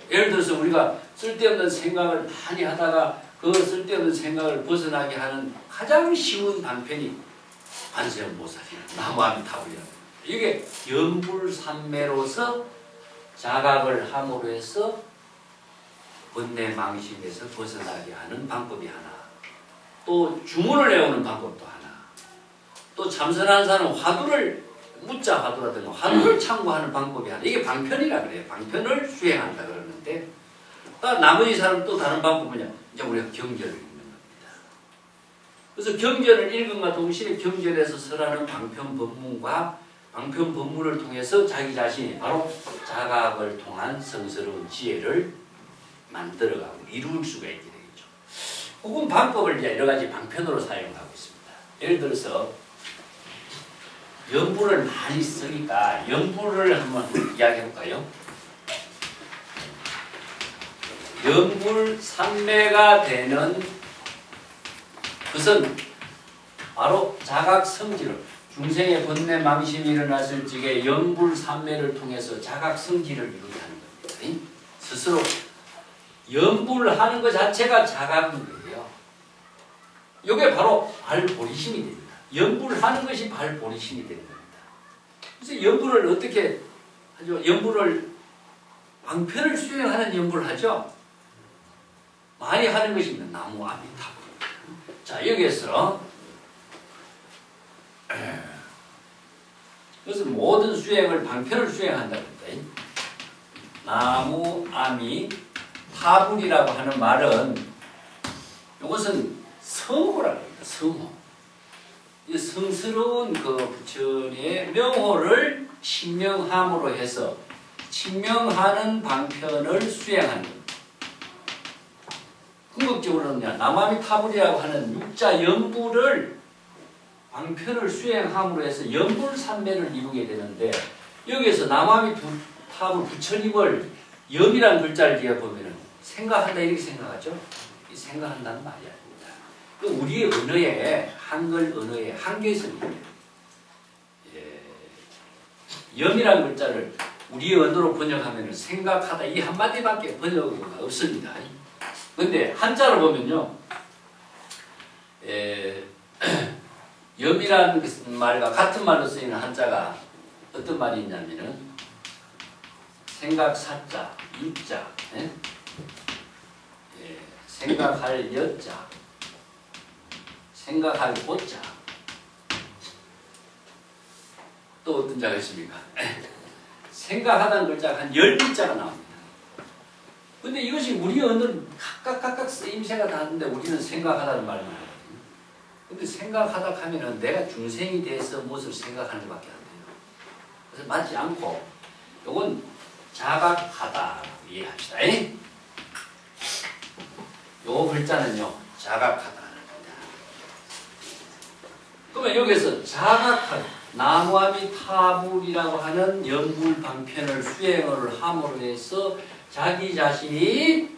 예를 들어서 우리가 쓸데없는 생각을 많이 하다가 그 쓸데없는 생각을 벗어나게 하는 가장 쉬운 방편이 관세음보살이나 나무아미타불이라고. 이게 염불삼매로서 자각을 함으로 해서 번뇌 망심에서 벗어나게 하는 방법이 하나, 또 주문을 외우는 방법도 하나, 또 참선하는 사람은 화두를, 무자 화두라든가 화두를 참고하는 방법이 하나. 이게 방편이라 그래요. 방편을 수행한다 그러는데, 나머지 사람은 또 다른 방법은 뭐냐? 이제 우리가 경전을 읽는 겁니다. 그래서 경전을 읽음과 동시에 경전에서 설하는 방편 법문과 방편 법문을 통해서 자기 자신이 바로 자각을 통한 성스러운 지혜를 만들어가고 이룰 수가 있게 되겠죠. 혹은 방법을 이제 여러 가지 방편으로 사용하고 있습니다. 예를 들어서 염불을 많이 쓰니까 염불을 한번 이야기해 볼까요? 염불 삼매가 되는 것은 바로 자각 성지를, 중생의 번뇌 망심이 일어났을 적에 염불 삼매를 통해서 자각 성지를 이루게 하는 겁니다. 스스로 염불하는 것 자체가 자각인 거예요. 이게 바로 발보리심이 됩니다. 연부를 하는 것이 발보리심이 되는 겁니다. 그래서 연부를 어떻게 하죠? 연부를 방편을 수행하는 연부를 하죠. 많이 하는 것이 나무 아미타불. 자, 여기에서 그래서 모든 수행을 방편을 수행한다는 거예요. 나무 아미 타불이라고 하는 말은 이것은 성호라고 합니다. 성호. 이 성스러운 그 부처의 명호를 칭명함으로 해서 칭명하는 방편을 수행하는 겁니다. 궁극적으로는요, 나무아미 타불이라고 하는 육자 연부를 방편을 수행함으로 해서 연불삼매를 이루게 되는데, 여기에서 나무아미 타불 부처님을 염이라는 글자를 뒤에 보면은 생각한다 이렇게 생각하죠. 이 생각한다는 말이 아닙니다. 그 우리의 언어에 한글 언어에 한계가 있습니다. 염이라는 글자를 우리의 언어로 번역하면은 생각하다 이 한마디밖에 번역어가 없습니다. 근데 한자로 보면요, 염이라는 말과 같은 말로 쓰이는 한자가 어떤 말이 있냐면은 생각 사자, 입자, 생각할 여자, 생각할 고자, 또 어떤 자가 있습니까? 생각하다는 글자가 한 10글자가 나옵니다. 근데 이것이 우리 언어는 각각 쓰임새가 다른데 우리는 생각하다는 말만 하거든요. 근데 생각하다 하면은 내가 중생이 돼서 무엇을 생각하는 것밖에 안 돼요. 그래서 맞지 않고 요건 자각하다 이해합시다. 요 글자는요, 자각하다는 겁니다. 그러면 여기서 자각하다, 나무아미 타불이라고 하는 연불 방편을 수행을 함으로 해서 자기 자신이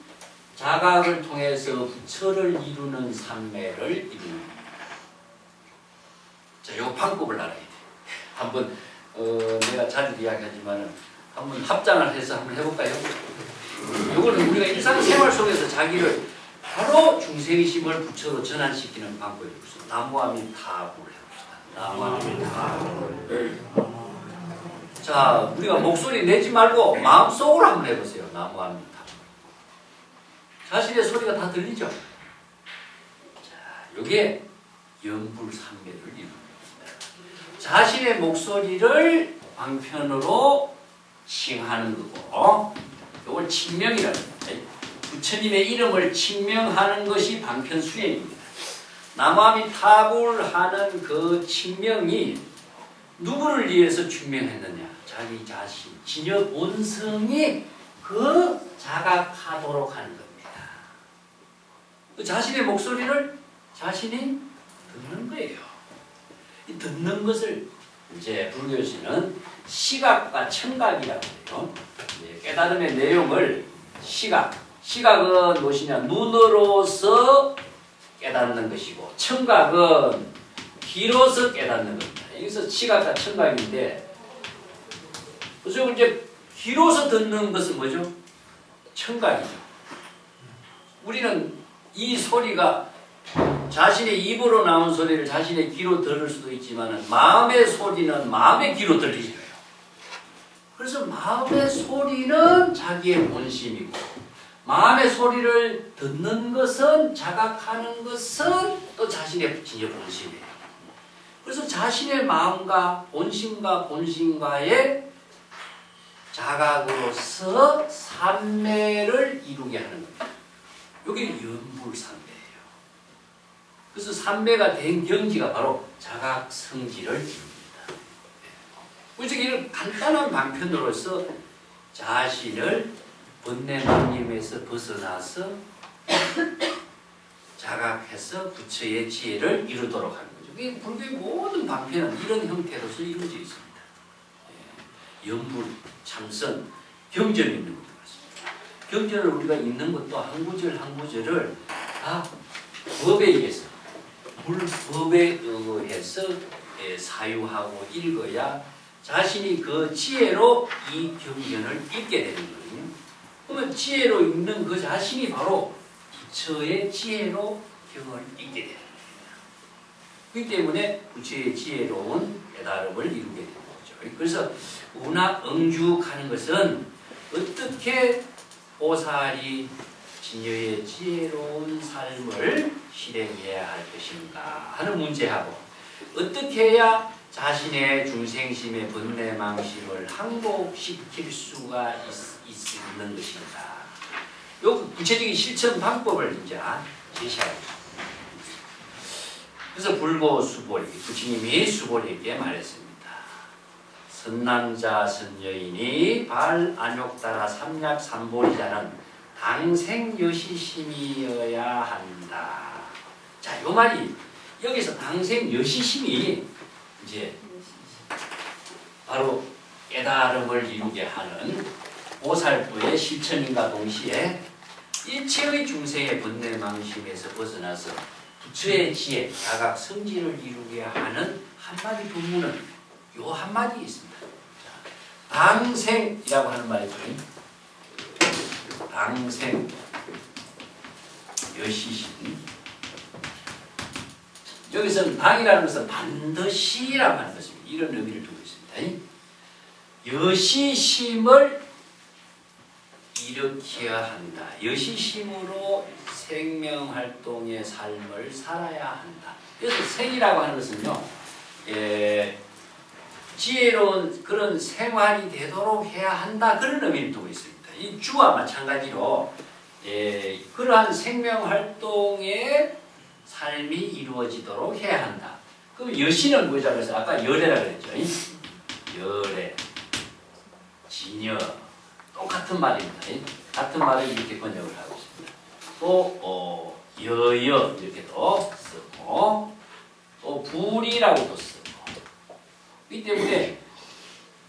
자각을 통해서 부처를 이루는 삼매를 이루는 겁니다. 자, 요 방법을 알아야 돼. 한번 내가 자주 이야기하지만은 한번 합장을 해서 한번 해볼까요? 요거는 우리가 일상생활 속에서 자기를 바로 중생의심을 부처로 전환시키는 방법이죠. 나무아미 타불 해봅시다. 나무아미 타불. 자, 우리가 목소리 내지 말고 마음속으로 한번 해보세요. 나무아미 타불. 자신의 소리가 다 들리죠? 자, 요게 연불삼매를 이루는 겁니다. 자신의 목소리를 방편으로 칭하는 거고, 요걸 칭명이라는 겁니다. 부처님의 이름을 칭명하는 것이 방편 수행입니다. 나무아미 타불하는 그 칭명이 누구를 위해서 칭명했느냐? 자기 자신, 진여 본성이 그 자각하도록 하는 겁니다. 그 자신의 목소리를 자신이 듣는 거예요. 이 듣는 것을 이제 불교에서는 시각과 청각이라고 해요. 깨달음의 내용을 시각은 무엇이냐? 눈으로서 깨닫는 것이고, 청각은 귀로서 깨닫는 겁니다. 여기서 시각과 청각인데, 그래서 이제 귀로서 듣는 것은 뭐죠? 청각이죠. 우리는 이 소리가 자신의 입으로 나온 소리를 자신의 귀로 들을 수도 있지만 마음의 소리는 마음의 귀로 들리잖아요. 그래서 마음의 소리는 자기의 본심이고, 마음의 소리를 듣는 것은, 자각하는 것은 또 자신의 진여 본심이에요. 그래서 자신의 마음과 본심과의 자각으로서 삼매를 이루게 하는 겁니다. 이게 연불삼매예요. 그래서 삼매가 된 경지가 바로 자각성지를 이룹니다. 그래서 이런 간단한 방편으로서 자신을 번뇌망림에서 벗어나서 자각해서 부처의 지혜를 이루도록 하는 거죠. 불교의 모든 방편은 이런 형태로서 이루어져 있습니다. 연불, 참선, 경전이 있는 것도 같습니다. 경전을 우리가 읽는 것도 한 구절 한 구절을 다 법에 의해서, 물법에 의해서 사유하고 읽어야 자신이 그 지혜로 이 경전을 읽게 되는 거거든요. 그러면 지혜로 읽는 그 자신이 바로 부처의 지혜로 경을 읽게 되는 겁니다. 그렇기 때문에 부처의 지혜로운 깨달음을 이루게 되는 거죠. 그래서 운하응죽하는 것은 어떻게 보살이 진여의 지혜로운 삶을 실행해야 할 것인가 하는 문제하고, 어떻게 해야 자신의 중생심의 번뇌망심을 항복시킬 수가 있는 것인가. 요 구체적인 실천 방법을 이제 제시하겠습니다. 그래서 불보수보리, 부처님이 수보리에게 말했습니다. 선남자 선여인이 발안욕따라 삼약삼보리자는 당생여시심이어야 한다. 자, 요 말이 여기서 당생여시심이 이제 바로 깨달음을 이루게 하는 보살도의 실천인가 동시에 일체의 중생의 번뇌망심에서 벗어나서 부처의 지혜, 자각 성질을 이루게 하는 한마디 본문은 요 한마디 있습니다. 당생이라고 하는 말이죠. 당생 여시심. 여기서는 당이라는 것은 반드시라고 하는 것입니다. 이런 의미를 두고 있습니다. 여시심을 일으켜야 한다. 여시심으로 생명활동의 삶을 살아야 한다. 그래서 생이라고 하는 것은요, 지혜로운 그런 생활이 되도록 해야 한다. 그런 의미를 두고 있습니다. 이 주와 마찬가지로 그러한 생명활동의 삶이 이루어지도록 해야 한다. 그럼 여시는 뭐죠? 그래서 아까 열애라고 그랬죠. 열애, 진여, 똑같은 말입니다. 같은 말을 이렇게 번역을 하고 있습니다. 또 여여 이렇게도 쓰고, 또 불이라고도 쓰고. 이 때문에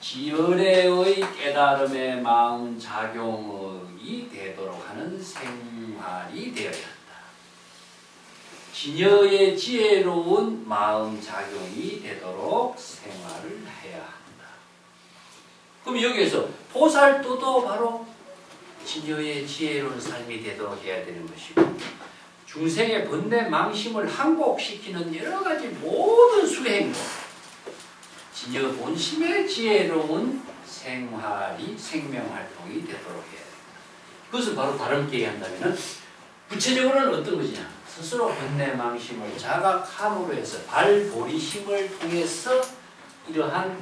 지열애의 깨달음의 마음 작용이 되도록 하는 생활이 되어야 한다. 진여의 지혜로운 마음 작용이 되도록 생활을 해야 한다. 그럼 여기에서 보살도도 바로 진여의 지혜로운 삶이 되도록 해야 되는 것이고, 중생의 번뇌 망심을 항복시키는 여러 가지 모든 수행도 진여 본심의 지혜로운 생활이 생명활동이 되도록 해야 된다. 그것은 바로 다름게 얘기한다면 구체적으로는 어떤 것이냐, 스스로 번뇌 망심을 자각함으로 해서 발보리심을 통해서 이러한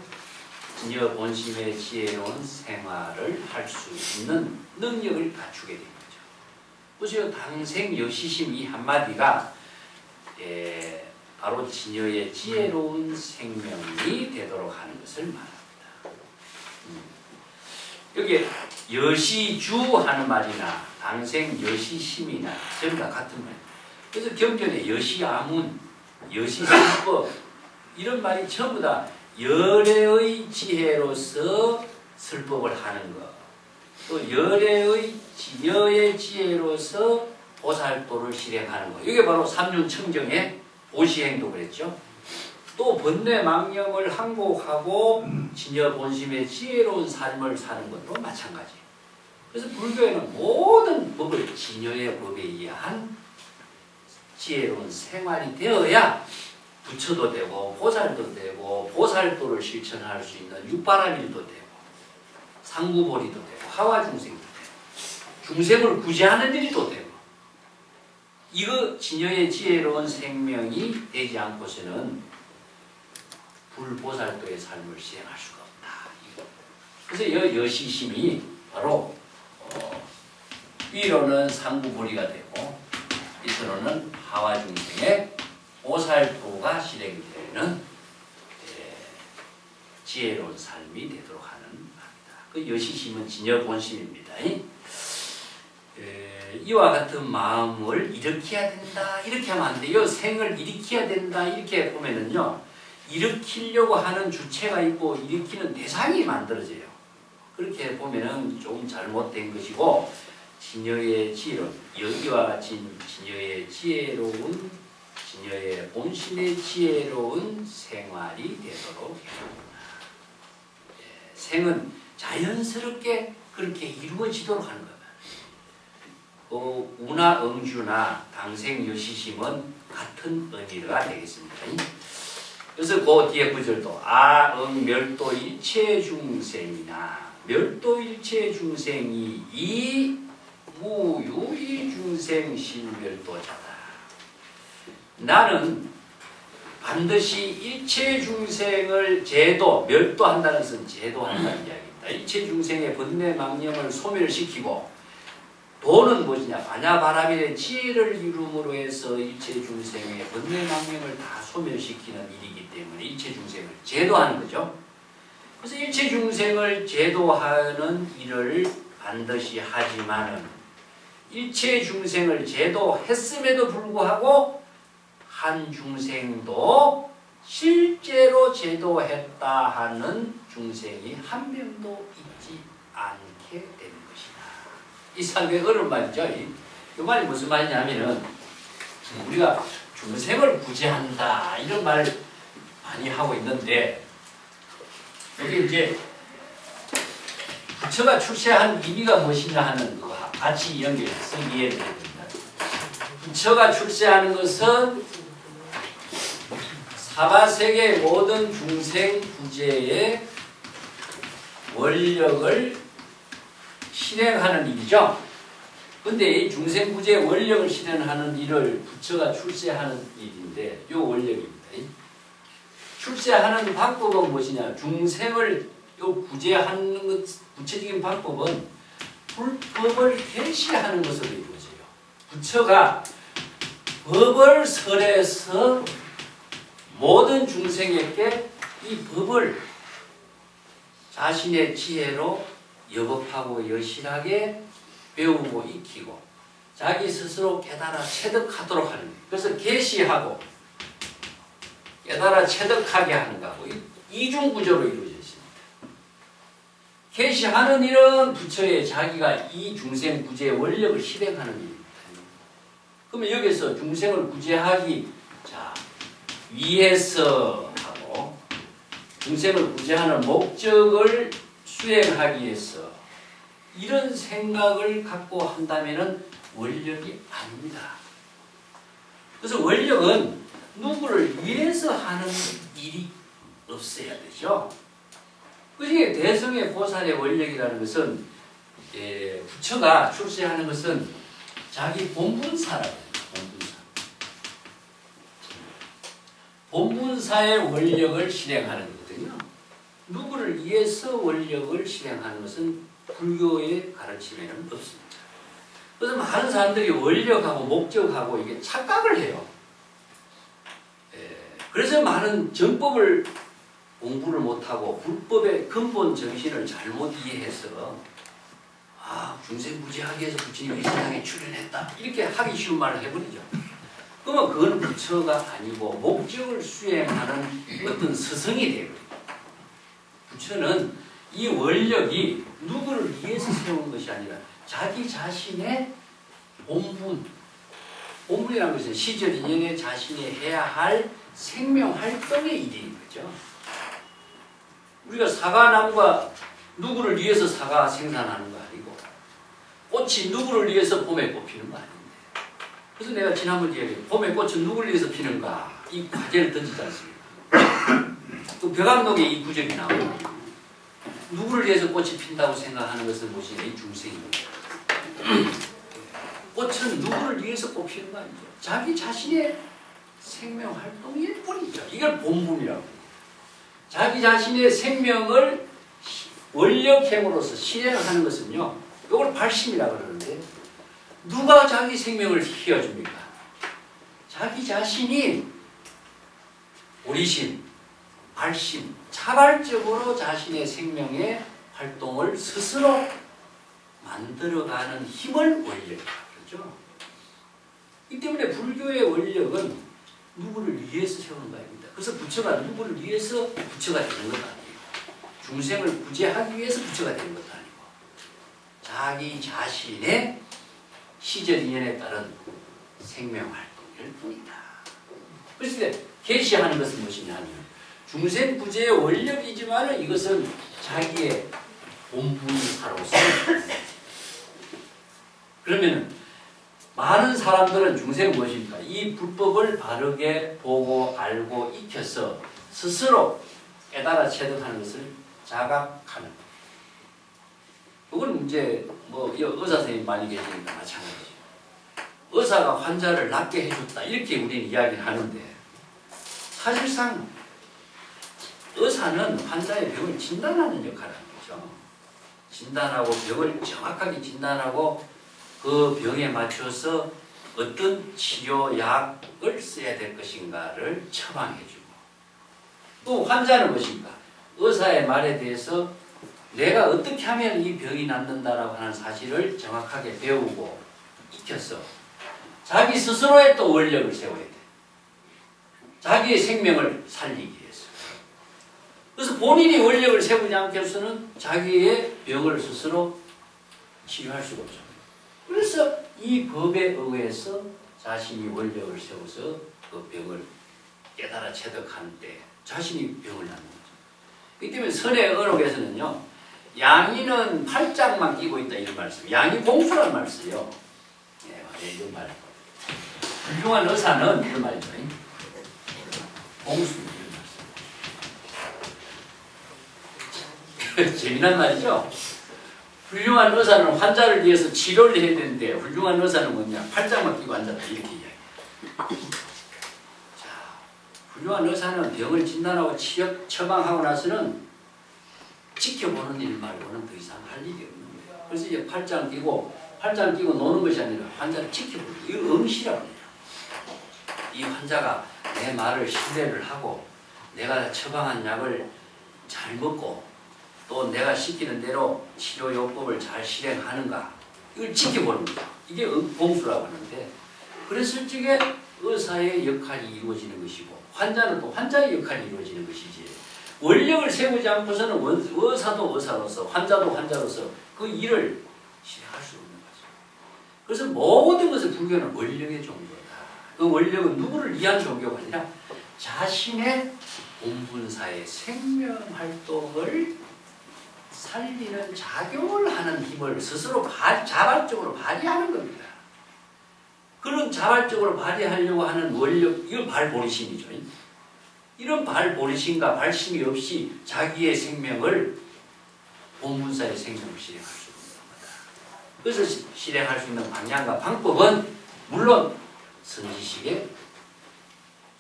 진여 본심의 지혜로운 생활을 할 수 있는 능력을 갖추게 됩니다. 보세요. 당생여시심 이 한마디가 바로 진여의 지혜로운 생명이 되도록 하는 것을 말합니다. 여기 여시주 하는 말이나 당생여시심이나 전부 다 같은 말입니다. 그래서 경전에 여시아문, 여시술법 이런 말이 전부 다 열애의 지혜로서 설법을 하는 것, 또 열애의 진여의 지혜로서 보살도를 실행하는 것, 이게 바로 삼륜청정의 보시행도 그랬죠. 또 번뇌 망념을 항복하고 진여 본심의 지혜로운 삶을 사는 것도 마찬가지. 그래서 불교에는 모든 법을 진여의 법에 의한 지혜로운 생활이 되어야 부처도 되고 보살도 되고 보살도를 실천할 수 있는 육바라밀도 되고 상구보리도 되고 하와중생도 되고 중생을 구제하는 일도 되고, 이거 진여의 지혜로운 생명이 되지 않고서는 불보살도의 삶을 시행할 수가 없다. 그래서 여시심이 바로 위로는 상구보리가 되고 밑으로는 하와중생의 보살도가 실행이 되는 지혜로운 삶이 되도록 하는 말입니다. 그 여시심은 진여 본심입니다. 이와 같은 마음을 일으켜야 된다. 이렇게 하면 안 돼요. 생을 일으켜야 된다. 이렇게 보면은요, 일으키려고 하는 주체가 있고 일으키는 대상이 만들어져요. 그렇게 보면은 좀 잘못된 것이고, 진여의 지혜로운, 여기와 같이 진여의 지혜로운, 진여의 본심의 지혜로운 생활이 되도록 해야 합니다. 생은 자연스럽게 그렇게 이루어지도록 하는 겁니다. 우나 응주나 당생 여시심은 같은 의미가 되겠습니다. 그래서 그 뒤에 구절도 아응 멸도 일체 중생이나 멸도 일체 중생이 이 무유의 중생 실멸도자다. 나는 반드시 일체 중생을 멸도한다는 것은 제도한다는 이야기입니다. 일체 중생의 번뇌 망념을 소멸시키고 도는 무엇이냐? 반야바라밀의 지혜를 이룸으로 해서 일체 중생의 번뇌 망념을 다 소멸시키는 일이기 때문에 일체 중생을 제도하는 거죠. 그래서 일체 중생을 제도하는 일을 반드시 하지만은 일체 중생을 제도했음에도 불구하고 한 중생도 실제로 제도했다 하는 중생이 한 명도 있지 않게 되는 것이다. 이 상당히 어려운 말이죠. 이 말이 무슨 말이냐면은 우리가 중생을 구제한다 이런 말 많이 하고 있는데 여기 이제 부처가 출세한 의미가 무엇이냐 하는 거와 같이 연결해서 이해를 해야 됩니다. 부처가 출세하는 것은 사바세계 모든 중생 구제의 원력을 실행하는 일이죠. 근데 이 중생 구제의 원력을 실행하는 일을 부처가 출세하는 일인데 이 원력입니다. 출세하는 방법은 무엇이냐? 중생을 구제하는 것 구체적인 방법은 불법을 계시하는 것으로 이루어져요. 부처가 법을 설해서 모든 중생에게 이 법을 자신의 지혜로 여법하고 여실하게 배우고 익히고 자기 스스로 깨달아 체득하도록 하는 거예요. 그래서 계시하고 깨달아 체득하게 하는 거고 이중 구조로 이루어져 있습니다. 계시하는 일은 부처의 자기가 이 중생 구제의 원력을 실행하는 일입니다. 그러면 여기서 중생을 구제하기 위해서 하고 중생을 구제하는 목적을 수행하기 위해서 이런 생각을 갖고 한다면은 원력이 아닙니다. 그래서 원력은 누구를 위해서 하는 일이 없어야 되죠. 그중에 대성의 보살의 원력이라는 것은 부처가 출세하는 것은 자기 본분사라고 해요. 본분사의 원력을 실행하는 거거든요. 누구를 위해서 원력을 실행하는 것은 불교의 가르침에는 없습니다. 그래서 많은 사람들이 원력하고 목적하고 이게 착각을 해요. 그래서 많은 정법을 공부를 못하고 불법의 근본 정신을 잘못 이해해서 중생 구제하기 위해서 부처님이 이 세상에 출현했다 이렇게 하기 쉬운 말을 해버리죠. 그러면 그건 부처가 아니고 목적을 수행하는 어떤 스승이 되어버립니다. 부처는 이 원력이 누구를 위해서 세운 것이 아니라 자기 자신의 본분이라는 것은 시절인연에 자신이 해야 할 생명활동의 일인 거죠. 우리가 사과나무가 누구를 위해서 사과 생산하는 거 아니고 꽃이 누구를 위해서 봄에 꽃피는 거 아닙니다. 그래서 내가 지난번 이야기했죠. 봄에 꽃은 누구를 위해서 피는가? 이 과제를 던지지 않습니까? 또 벽암동에 이 구절이 나오고 누구를 위해서 꽃이 핀다고 생각하는 것은 무엇이냐? 이 중생입니다. 꽃은 누구를 위해서 꽃피는 거 아니죠? 자기 자신의 생명활동일 뿐이죠. 이걸 본분이라고 해요. 자기 자신의 생명을 원력행으로서 실행하는 것은요. 이걸 발심이라고 그러는데 누가 자기 생명을 휘어줍니까? 자기 자신이 오리심, 발심, 자발적으로 자신의 생명의 활동을 스스로 만들어가는 힘을 원력이라고 그러죠. 이 때문에 불교의 원력은 누구를 위해서 세우는 거 아닙니다. 그래서 부처가 누구를 위해서 부처가 되는 것도 아니고 중생을 구제하기 위해서 부처가 되는 것도 아니고 자기 자신의 시절 인연에 따른 생명활동일 뿐이다. 그래서 계시하는 것은 무엇이냐 하면 중생 구제의 원력이지만 이것은 자기의 본분사로서 그러면 많은 사람들은 중생은 무엇입니까? 이 불법을 바르게 보고 알고 익혀서 스스로 깨달아 체득하는 것을 자각하는 것. 그건 이제 뭐 의사 선생님 많이 계시니까 마찬가지죠. 의사가 환자를 낫게 해줬다 이렇게 우리는 이야기를 하는데 사실상 의사는 환자의 병을 진단하는 역할을 하는 거죠. 진단하고 병을 정확하게 진단하고 그 병에 맞춰서 어떤 치료약을 써야 될 것인가를 처방해주고, 또 환자는 무엇인가? 의사의 말에 대해서 내가 어떻게 하면 이 병이 낫는다라고 하는 사실을 정확하게 배우고 익혀서 자기 스스로의 또 원력을 세워야 돼. 자기의 생명을 살리기 위해서. 그래서 본인이 원력을 세우지 않고서는 자기의 병을 스스로 치료할 수가 없죠. 그래서 이 법에 의해서 자신이 원력을 세워서 그 병을 깨달아 체득하는 때 자신이 병을 낫는 거죠. 그렇기 때문에 선의 언옥에서는요, 양이는 팔짱만 끼고 있다 이런 말 써요. 양이 공수란 말 써요. 이런 말. 훌륭한 의사는 이런 말이죠. 공수 이런 말 써요. 재미난 말이죠. 훌륭한 의사는 환자를 위해서 치료를 해야 되는데 훌륭한 의사는 뭐냐? 팔짱만 끼고 앉았다 이렇게 이야기해요. 자, 훌륭한 의사는 병을 진단하고 처방하고 나서는 지켜보는 일 말고는 더 이상 할 일이 없는 거예요. 그래서 이제 팔짱 끼고 노는 것이 아니라 환자를 지켜보는 거예요. 이걸 응시라고 해요. 이 환자가 내 말을 신뢰를 하고 내가 처방한 약을 잘 먹고 또 내가 시키는 대로 치료요법을 잘 실행하는가 이걸 지켜보는 거죠. 이게 공수라고 하는데, 그랬을 적에 의사의 역할이 이루어지는 것이고 환자는 또 환자의 역할이 이루어지는 것이지, 원력을 세우지 않고서는 의사도 의사로서 환자도 환자로서 그 일을 실행할 수 없는 거죠. 그래서 모든 것을 불교는 원력의 종교다. 그 원력은 누구를 위한 종교가 아니라 자신의 본분사의 생명활동을 살리는 작용을 하는 힘을 스스로 자발적으로 발휘하는 겁니다. 그런 자발적으로 발휘하려고 하는 원력, 이건 발보리심이죠. 이런 발보리심과 발심이 없이 자기의 생명을 본분사의 생명을 실행할 수 없는 겁니다. 그래서 실행할 수 있는 방향과 방법은 물론 선지식의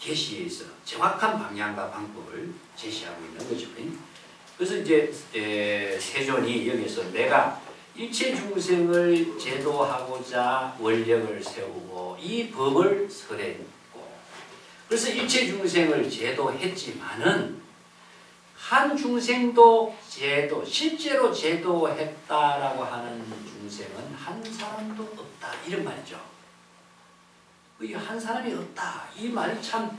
계시에 있어 정확한 방향과 방법을 제시하고 있는 거죠. 그래서 이제 세존이 여기서 내가 일체 중생을 제도하고자 원력을 세우고 이 법을 설했고, 그래서 일체 중생을 제도했지만은 한 중생도 실제로 제도했다라고 하는 중생은 한 사람도 없다 이런 말이죠. 이 한 사람이 없다 이 말이 참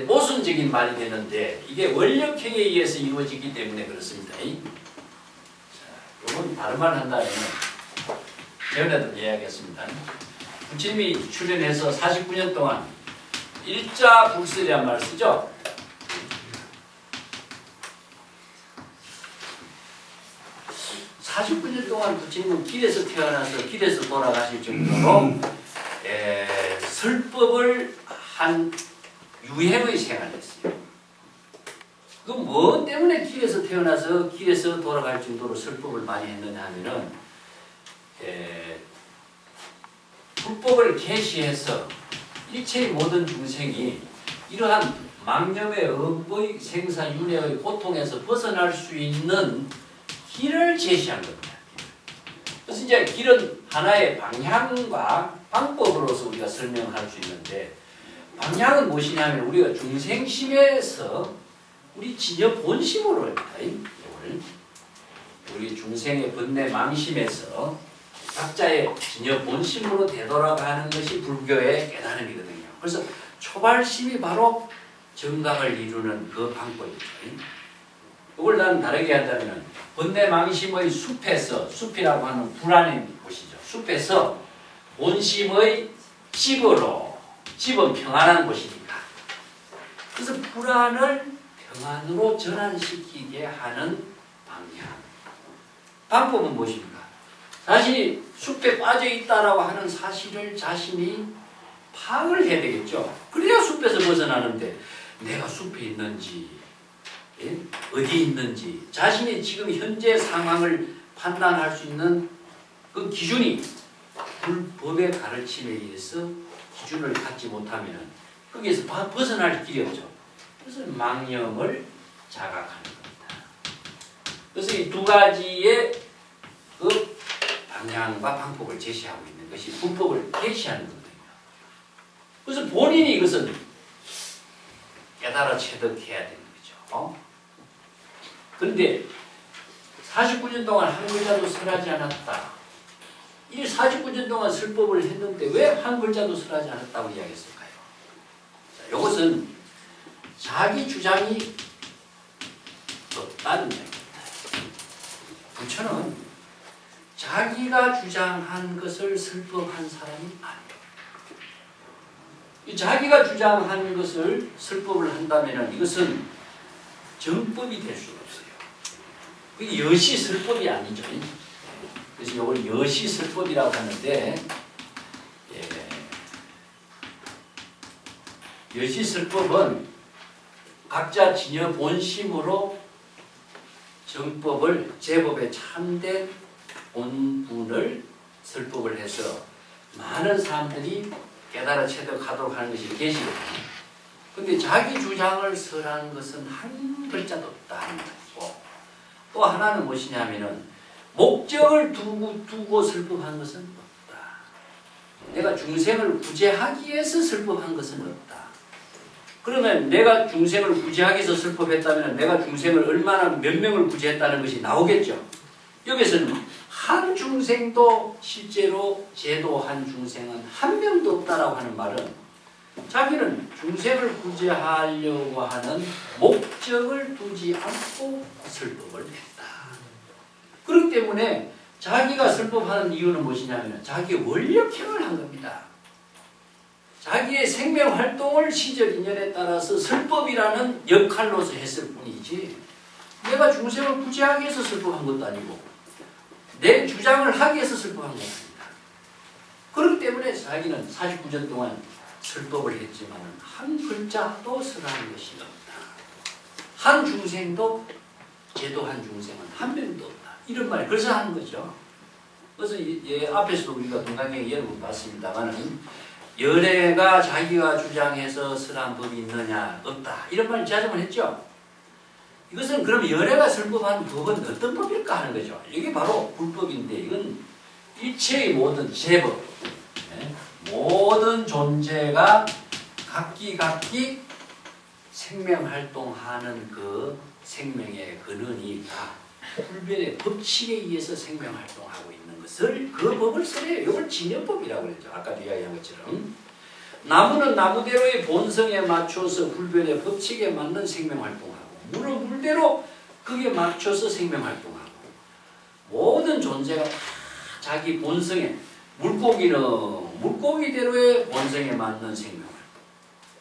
모순적인 말이 되는데 이게 원력행에 의해서 이루어지기 때문에 그렇습니다. 자, 이건 다른 말 한다면 전에도 이야기했습니다. 부처님이 출연해서 49년 동안 일자불설이란 말을 쓰죠. (49년) 동안 부처님은 길에서 태어나서 길에서 돌아가실 정도로 설법을 한 유행의 생활을 했어요. 그 뭐 때문에 길에서 태어나서 길에서 돌아갈 정도로 설법을 많이 했느냐 하면은 불법을 계시해서 일체의 모든 중생이 이러한 망념의 업의 생사윤회의 고통에서 벗어날 수 있는 길을 제시한 겁니다. 그래서 이제 길은 하나의 방향과 방법으로서 우리가 설명할 수 있는데, 방향은 무엇이냐면 우리가 중생심에서 우리 진여 본심으로 합니다. 우리 중생의 번뇌 망심에서 각자의 진여 본심으로 되돌아가는 것이 불교의 깨달음이거든요. 그래서 초발심이 바로 정각을 이루는 그 방법이죠. 이걸 난 다르게 한다면 번뇌 망심의 숲에서, 숲이라고 하는 불안의 곳이죠. 숲에서 본심의 집은 평안한 곳이니까. 그래서 불안을 평안으로 전환시키게 하는 방향. 방법은 무엇입니까? 자신이 숲에 빠져 있다라고 하는 사실을 자신이 파악을 해야 되겠죠. 그래야 숲에서 벗어나는데 내가 숲에 있는지 어디 있는지 자신이 지금 현재 상황을 판단할 수 있는 그 기준이 불법의 가르침에 의해서 기준을 갖지 못하면 거기에서 벗어날 길이 없죠. 그래서 망념을 자각하는 겁니다. 그래서 이 두 가지의 그 방향과 방법을 제시하고 있는 것이 불법을 개시하는 거거든요. 그래서 본인이 이것은 깨달아 체득해야 되는 거죠. 그런데 49년 동안 한 글자도 설하지 않았다. 이 49년 동안 설법을 했는데 왜 한 글자도 설하지 않았다고 이야기했을까요? 자, 이것은 자기 주장이 없다는 얘기입니다. 부처는 자기가 주장한 것을 설법한 사람이 아니에요. 자기가 주장한 것을 설법을 한다면 이것은 정법이 될 수가 없어요. 그게 여시설법이 아니죠. 그래서 이걸 여시설법이라고 하는데, 여시설법은 각자 진여 본심으로 정법을 제법에 참된 본분을 설법을 해서 많은 사람들이 깨달아 체득하도록 하는 것이 계시거든요. 근데 자기 주장을 설한 것은 한 글자도 없다 하는 것이고, 또 하나는 무엇이냐면은 목적을 두고 설법한 것은 없다. 내가 중생을 구제하기 위해서 설법한 것은 없다. 그러면 내가 중생을 구제하기 위해서 설법했다면 내가 중생을 얼마나 몇 명을 구제했다는 것이 나오겠죠. 여기서는 한 중생도 실제로 제도한 중생은 한 명도 없다라고 하는 말은 자기는 중생을 구제하려고 하는 목적을 두지 않고 설법을 했다. 그렇기 때문에 자기가 설법하는 이유는 무엇이냐면 자기의 원력행을 한 겁니다. 자기의 생명활동을 시적 인연에 따라서 설법이라는 역할로서 했을 뿐이지 내가 중생을 구제하기 위해서 설법한 것도 아니고 내 주장을 하기 위해서 설법한 것도 아닙니다. 그렇기 때문에 자기는 49년 동안 설법을 했지만 한 글자도 설하는 것이 없다. 한 중생도 제도한 중생은 한 명도 없다. 이런 말 그래서 하는 거죠. 그래서 앞에서도 우리가 동강경에 여러 번 봤습니다만은 열애가 자기가 주장해서 설한 법이 있느냐 없다. 이런 말 자정을 했죠. 이것은 그럼 열애가 설법한 법은 어떤 법일까 하는 거죠. 이게 바로 불법인데 이건 일체의 모든 제법 모든 존재가 각기 생명활동하는 그 생명의 근원이 다 불변의 법칙에 의해서 생명활동하고 있는 것을 그 법을 설해요. 이걸 진여법이라고 그랬죠. 아까도 이야기한 것처럼 나무는 나무대로의 본성에 맞춰서 불변의 법칙에 맞는 생명활동하고 물은 물대로 그게 맞춰서 생명활동하고 모든 존재가 다 자기 본성에 물고기는 물고기대로의 본성에 맞는 생명활동.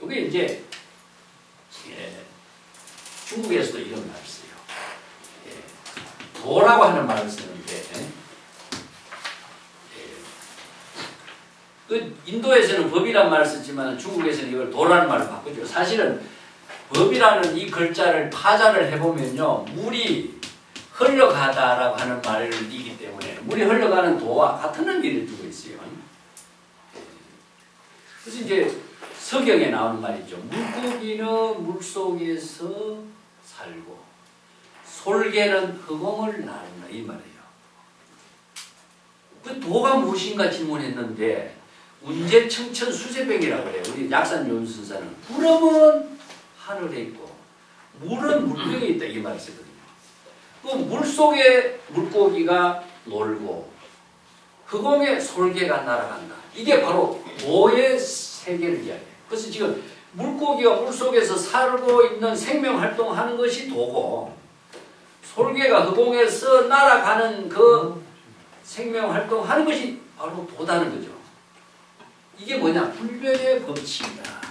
이게 이제 중국에서도 이런 말을 써요. 도라고 하는 말을 쓰는데 그 인도에서는 법이란 말을 쓰지만 중국에서는 이걸 도라는 말을 바꾸죠. 사실은 법이라는 이 글자를 파자를 해보면요. 물이 흘러가다라고 하는 말이기 때문에 물이 흘러가는 도와 같은 의미를 두고 있어요. 그래서 이제 서경에 나오는 말이죠. 물고기는 물속에서 살고 솔개는 흑공을 나른다 이 말이에요. 그 도가 무엇인가 질문했는데 운제청천 수제병이라고 그래요. 우리 약산 요순사는 구름은 하늘에 있고 물은 물병에 있다 이 말을 쓰거든요. 그 물속에 물고기가 놀고 흑공에 솔개가 날아간다. 이게 바로 도의 세계를 이야기해요. 그래서 지금 물고기가 물속에서 살고 있는 생명활동하는 것이 도고 솔개가 흑공에서 날아가는 그 생명활동하는 것이 바로 도다는 거죠. 이게 뭐냐? 불변의 법칙이다.